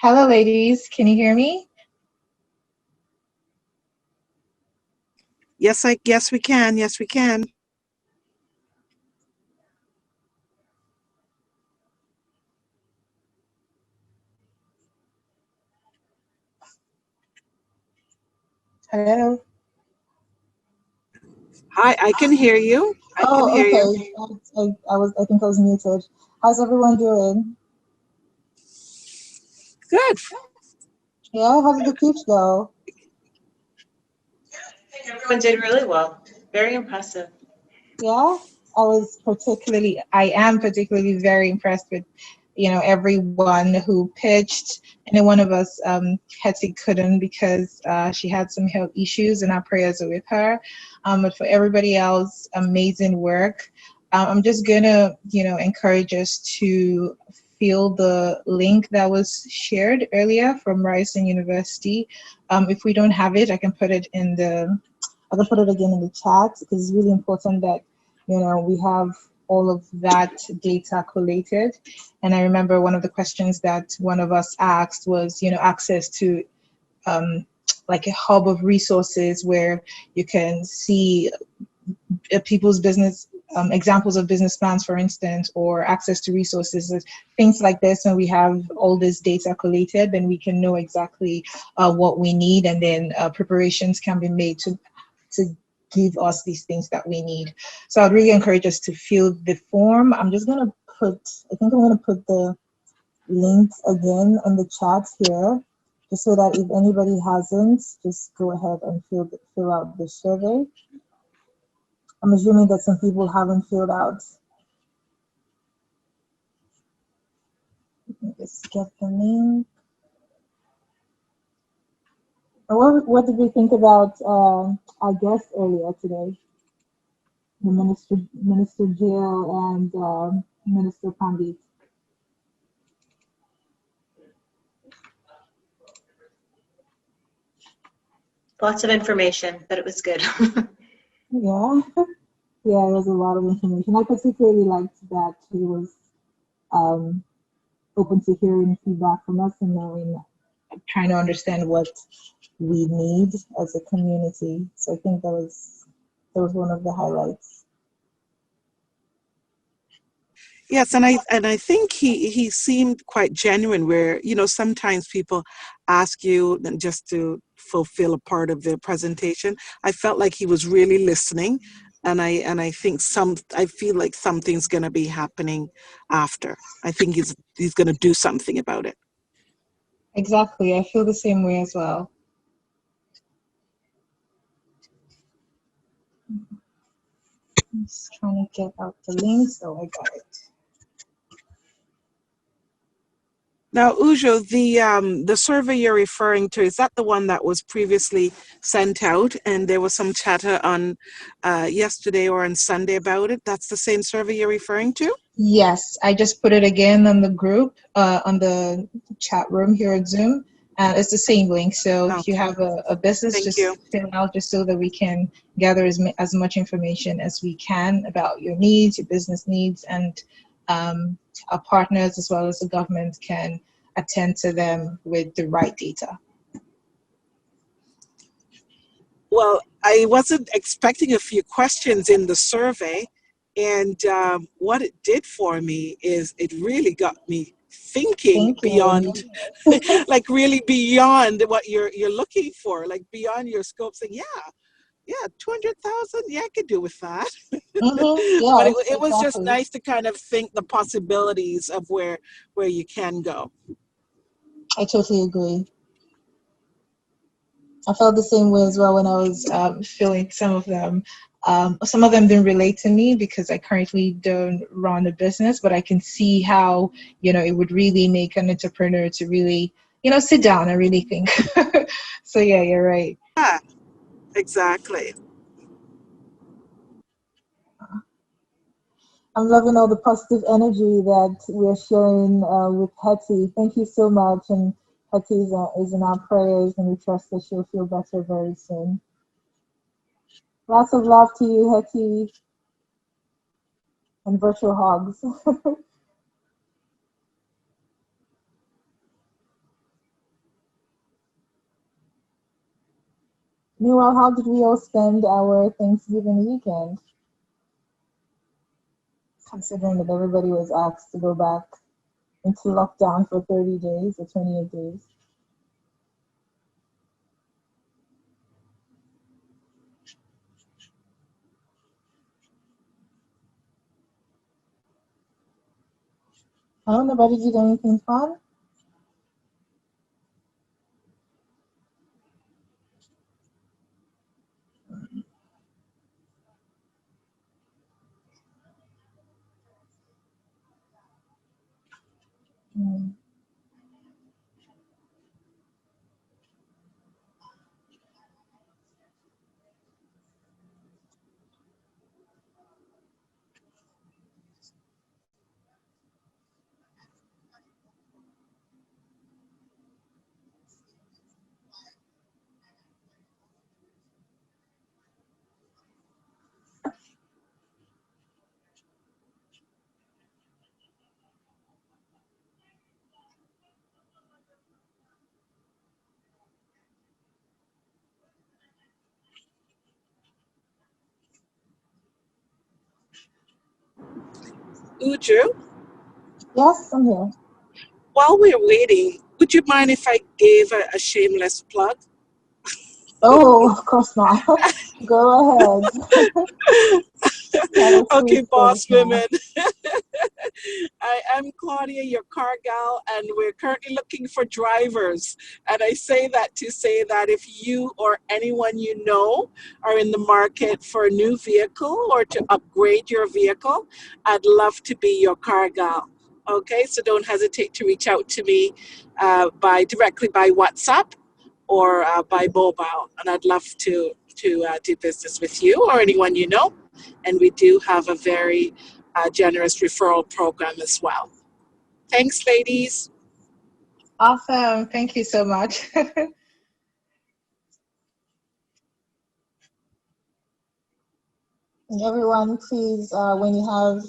Hello, ladies. Can you hear me? Yes, we can. Yes, we can. Hello. Hi, I can hear you. I can hear you. Okay. I think I was muted. How's everyone doing? Good. Yeah, how did the pitch go? Everyone did really well. Very impressive. Yeah, I am particularly very impressed with, everyone who pitched. Any one of us, Hetty couldn't because she had some health issues, and our prayers are with her. But for everybody else, amazing work. I'm just gonna, encourage us to fill the link that was shared earlier from Ryerson University. If we don't have it, I can put it again in the chat, because it's really important that we have all of that data collated. And I remember one of the questions that one of us asked was, access to like a hub of resources where you can see people's business examples of business plans, for instance, or access to resources, things like this. When we have all this data collated, then we can know exactly what we need, and then preparations can be made to give us these things that we need. So I'd really encourage us to fill the form. I think I'm gonna put the links again in the chat here, just so that if anybody hasn't, just go ahead and fill out the survey. I'm assuming that some people haven't filled out. Let me just get the link. What did we think about our guest earlier today? The Minister Jill and Minister Pandit. Lots of information, but it was good. Yeah, yeah, it was a lot of information. I particularly liked that he was open to hearing feedback from us and trying to understand what we need as a community. So I think that was one of the highlights. Yes, and I think he seemed quite genuine. Where sometimes people ask you just to fulfill a part of their presentation. I felt like he was really listening, and I feel like something's going to be happening after. I think he's going to do something about it. Exactly, I feel the same way as well. I'm just trying to get out the link, so I got it. Now, Ujo, the survey you're referring to, is that the one that was previously sent out and there was some chatter on yesterday or on Sunday about it? That's the same survey you're referring to? Yes, I just put it again on the group, on the chat room here at Zoom. It's the same link, so if you have a business, just fill it out just so that we can gather as much information as we can about your needs, your business needs, and our partners as well as the government can attend to them with the right data. Well, I wasn't expecting a few questions in the survey, and what it did for me is it really got me thinking beyond, like really beyond what you're looking for, like beyond your scope, saying, yeah, 200,000, yeah, I could do with that. But it was just nice to kind of think the possibilities of where you can go. I totally agree. I felt the same way as well when I was filling some of them. Some of them didn't relate to me because I currently don't run a business, but I can see how, it would really make an entrepreneur to really, sit down and really think. So yeah, you're right. Yeah, exactly. I'm loving all the positive energy that we're sharing with Hetty. Thank you so much. And Hetty is in our prayers, and we trust that she'll feel better very soon. Lots of love to you, Hetty, and virtual hugs. Meanwhile, how did we all spend our Thanksgiving weekend? Considering that everybody was asked to go back into lockdown for 30 days or 28 days. Oh, nobody did anything fun? Mm. Uju, Yes, I'm here. while we're waiting, would you mind if I gave a shameless plug? Oh, of course not. Go ahead. Got a free Okay, space boss now. women. I am Claudia, your car gal, and we're currently looking for drivers. And I say that to say that if you or anyone you know are in the market for a new vehicle or to upgrade your vehicle, I'd love to be your car gal. Okay, so don't hesitate to reach out to me directly by WhatsApp or by mobile, and I'd love to do business with you or anyone you know. And we do have a very generous referral program as well. Thanks, ladies. Awesome. Thank you so much. And everyone, please, when you have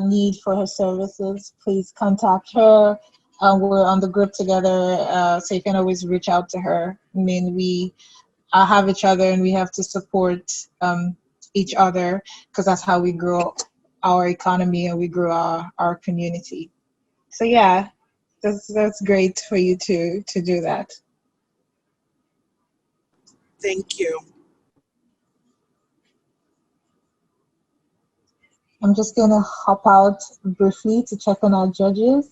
need for her services, please contact her. We're on the group together, so you can always reach out to her. I mean, we have each other and we have to support each other because that's how we grow our economy and we grow our community. So yeah, that's great for you to do that. Thank you. I'm just gonna hop out briefly to check on our judges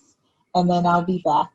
and then I'll be back.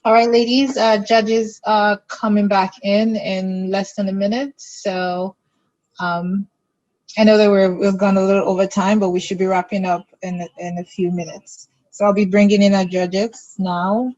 All right, ladies, judges are coming back in less than a minute. So I know that we've gone a little over time, but we should be wrapping up in a few minutes. So I'll be bringing in our judges now.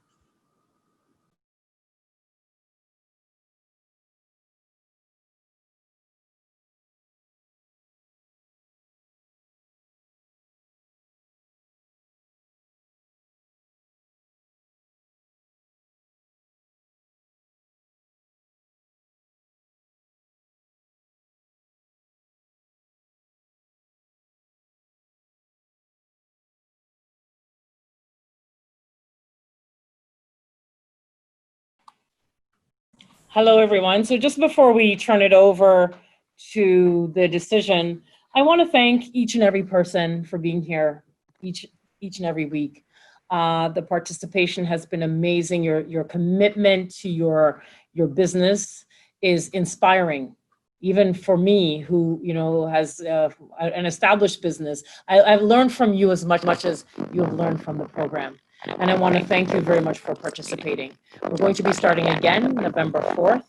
Hello, everyone. So just before we turn it over to the decision, I want to thank each and every person for being here each and every week. The participation has been amazing. Your commitment to your business is inspiring. Even for me, who has an established business, I've learned from you as much as you have learned from the program. And I want to thank you very much for participating. We're going to be starting again November 4th.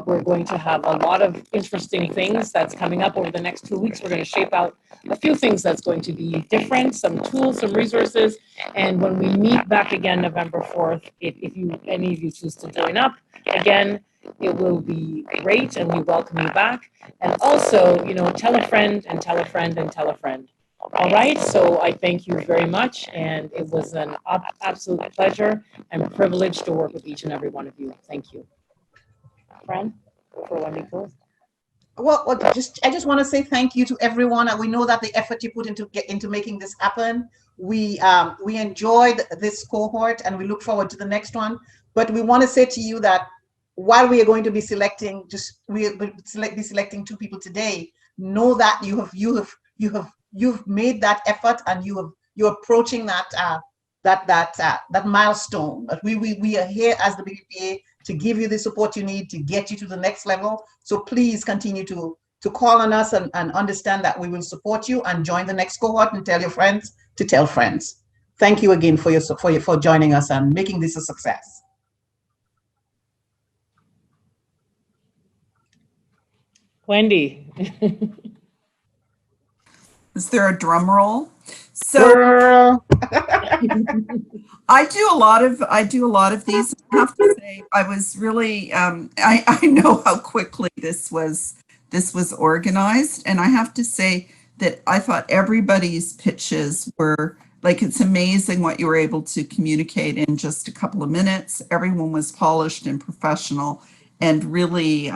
We're going to have a lot of interesting things that's coming up over the next 2 weeks. We're going to shape out a few things that's going to be different, some tools, some resources. And when we meet back again November 4th, if any of you choose to join up again, it will be great and we welcome you back. And also, tell a friend and tell a friend and tell a friend. All right, so I thank you very much, and it was an absolute pleasure and privilege to work with each and every one of you. Thank you. Fran, for Wendy close. Well, I just want to say thank you to everyone, and we know that the effort you put into making this happen. We enjoyed this cohort, and we look forward to the next one. But we want to say to you that while we are going to be selecting, we'll be selecting 2 people today. Know that you've made that effort, and you're approaching that milestone. But we are here as the BBPA to give you the support you need to get you to the next level. So please continue to call on us and understand that we will support you, and join the next cohort and tell your friends to tell friends. Thank you again for joining us and making this a success. Wendy. Is there a drum roll? So I do a lot of these. I have to say, I was really I know how quickly this was organized, and I have to say that I thought everybody's pitches were like, it's amazing what you were able to communicate in just a couple of minutes. Everyone was polished and professional, and really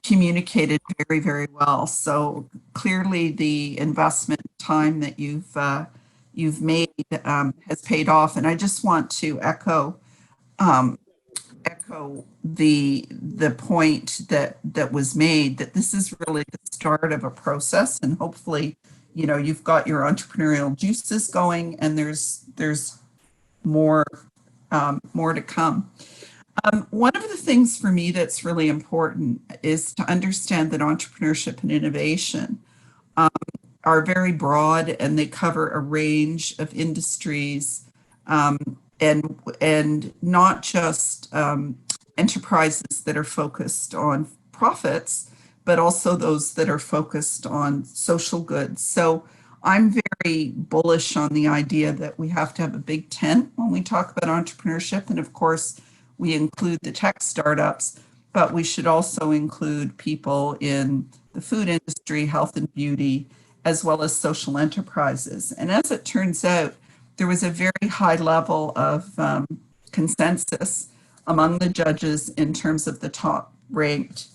communicated very, very well. So clearly, the investment time that you've made has paid off. And I just want to echo the point that was made, that this is really the start of a process, and hopefully, you've got your entrepreneurial juices going, and there's more to come. One of the things for me that's really important is to understand that entrepreneurship and innovation are very broad, and they cover a range of industries, and not just enterprises that are focused on profits, but also those that are focused on social goods. So I'm very bullish on the idea that we have to have a big tent when we talk about entrepreneurship. And of course, we include the tech startups, but we should also include people in the food industry, health and beauty, as well as social enterprises. And as it turns out, there was a very high level of consensus among the judges in terms of the top ranked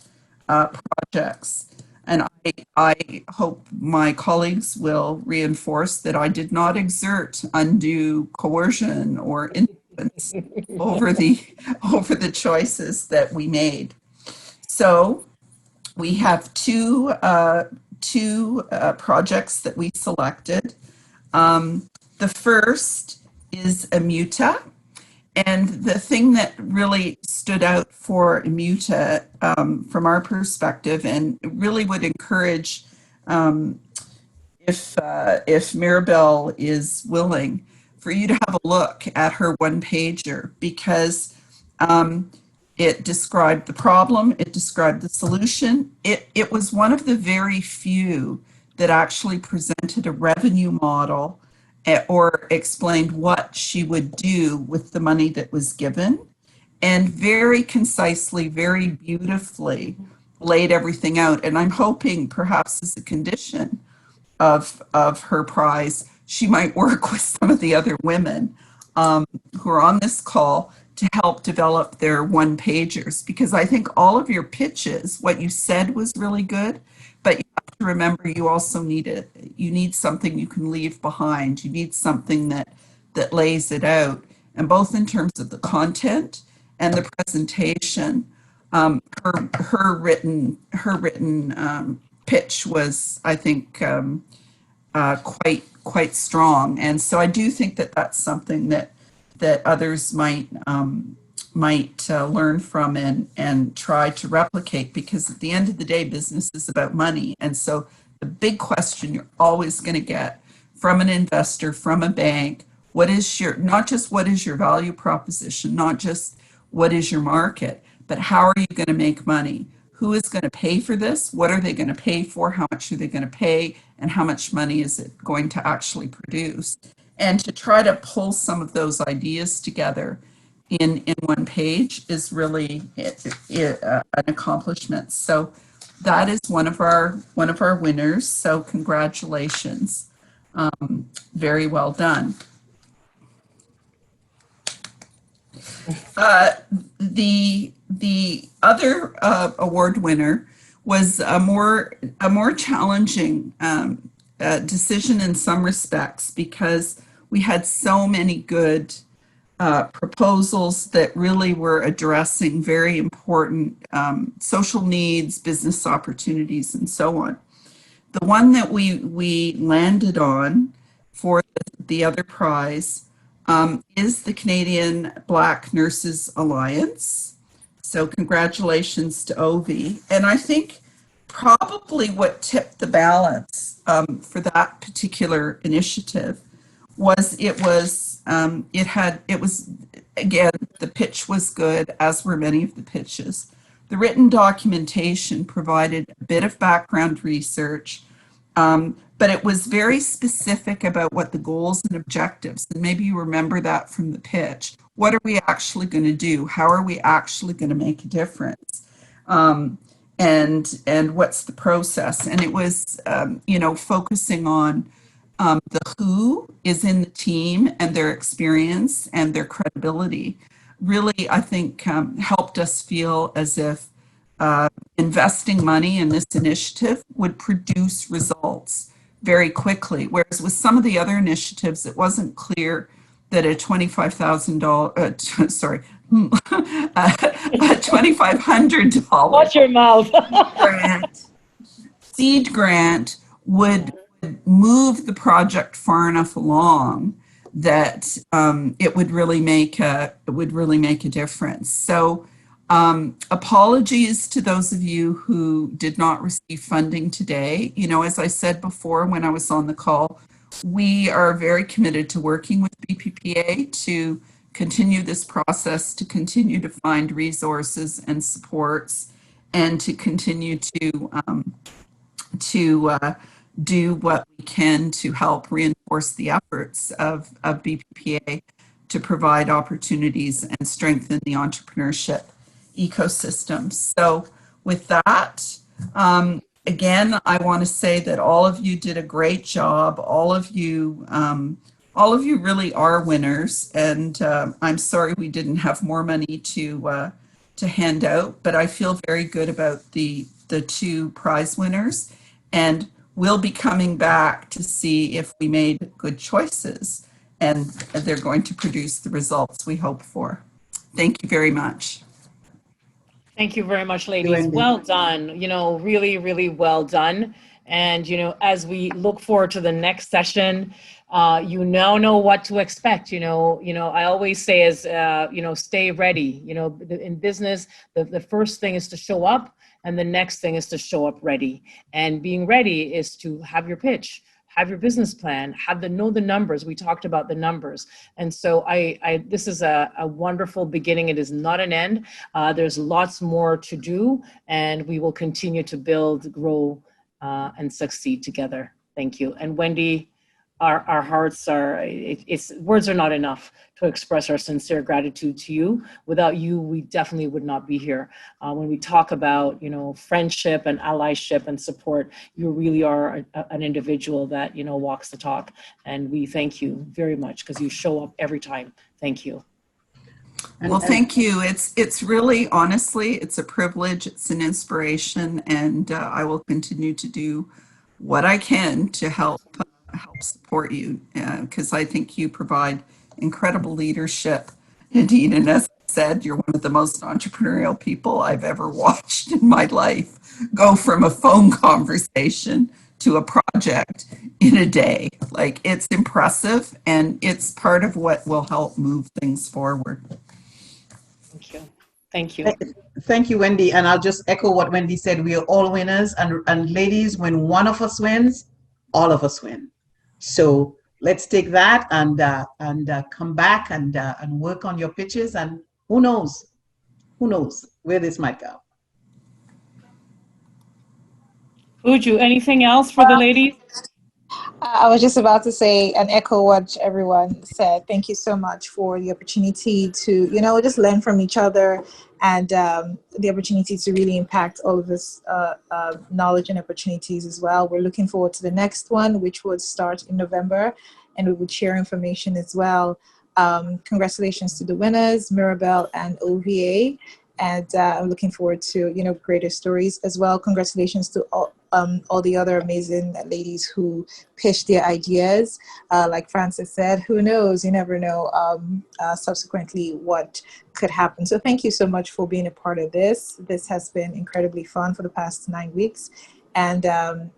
projects. And I hope my colleagues will reinforce that I did not exert undue coercion or influence over the choices that we made. So we have two projects that we selected. The first is Immuta. And the thing that really stood out for Immuta from our perspective, and really would encourage, if Maribel is willing, for you to have a look at her one-pager, because it described the problem, it described the solution. It was one of the very few that actually presented a revenue model or explained what she would do with the money that was given, and very concisely, very beautifully laid everything out. And I'm hoping, perhaps as a condition of her prize, she might work with some of the other women who are on this call to help develop their one-pagers, because I think all of your pitches, what you said was really good, but you have to remember you also need something you can leave behind. You need something that lays it out, and both in terms of the content and the presentation, her written pitch was, I think, quite strong, and so I do think that that's something that others might learn from and try to replicate, because at the end of the day, business is about money, and so the big question you're always going to get from an investor, from a bank, not just what is your value proposition, not just what is your market, but how are you going to make money? Who is going to pay for this? What are they going to pay for? How much are they going to pay? And how much money is it going to actually produce? And to try to pull some of those ideas together in one page is really an accomplishment. So that is one of our winners. So congratulations. Very well done. The other award winner was a more challenging decision in some respects, because we had so many good proposals that really were addressing very important social needs, business opportunities, and so on. The one that we landed on for the other prize is the Canadian Black Nurses Alliance. So congratulations to Ovi. And I think probably what tipped the balance for that particular initiative was again, the pitch was good, as were many of the pitches. The written documentation provided a bit of background research, but it was very specific about what the goals and objectives, and maybe you remember that from the pitch. What are we actually going to do? How are we actually going to make a difference? And what's the process? And it was, focusing on the who is in the team and their experience and their credibility. Really, I think, helped us feel as if investing money in this initiative would produce results very quickly. Whereas with some of the other initiatives, it wasn't clear that a $2,500, a $2,500 Watch your mouth. seed grant would move the project far enough along that it would really make a difference. So apologies to those of you who did not receive funding today. As I said before when I was on the call, we are very committed to working with BBPA to continue this process, to continue to find resources and supports, and to continue to do what we can to help reinforce the efforts of BBPA to provide opportunities and strengthen the entrepreneurship ecosystem. So with that, again, I want to say that all of you did a great job. All of you really are winners, and I'm sorry we didn't have more money to hand out, but I feel very good about the two prize winners, and we'll be coming back to see if we made good choices, and they're going to produce the results we hope for. Thank you very much. Thank you very much, ladies. Well done. Really, really well done. And, as we look forward to the next session, you now know what to expect. I always say is, stay ready. In business, the first thing is to show up, and the next thing is to show up ready. And being ready is to have your pitch, have your business plan, know the numbers. We talked about the numbers. And so this is a wonderful beginning. It is not an end. There's lots more to do, and we will continue to build, grow, and succeed together. Thank you. And Wendy, our hearts are, words are not enough to express our sincere gratitude to you. Without you, we definitely would not be here. When we talk about, friendship and allyship and support, you really are an individual that, walks the talk. And we thank you very much because you show up every time. Thank you. Well, thank you. It's really, honestly, it's a privilege. It's an inspiration, and I will continue to do what I can to help support you, because I think you provide incredible leadership. Indeed, and as I said, you're one of the most entrepreneurial people I've ever watched in my life go from a phone conversation to a project in a day. Like, it's impressive, and it's part of what will help move things forward. Thank you. Thank you. Thank you, Wendy. And I'll just echo what Wendy said. We are all winners. And ladies, when one of us wins, all of us win. So let's take that and come back and work on your pitches. And who knows where this might go. Uju, anything else for the ladies? I was just about to say and echo what everyone said. Thank you so much for the opportunity to, just learn from each other, and the opportunity to really impact all of this knowledge and opportunities as well. We're looking forward to the next one, which would start in November, and we would share information as well. Congratulations to the winners, Mirabel and OVA. And I'm looking forward to, greater stories as well. Congratulations to all the other amazing ladies who pitched their ideas. Like Frances said, who knows? You never know subsequently what could happen. So thank you so much for being a part of this. This has been incredibly fun for the past 9 weeks. And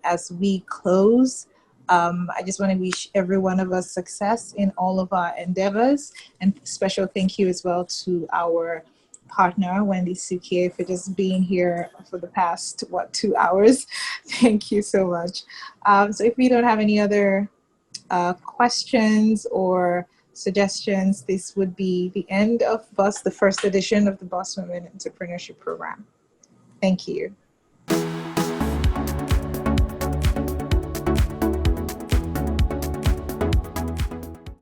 as we close, I just want to wish every one of us success in all of our endeavors. And special thank you as well to our partner, Wendy Sukie, for just being here for the past, 2 hours. Thank you so much. So if we don't have any other questions or suggestions, this would be the end of the first edition of the Boss Women Entrepreneurship Program. Thank you.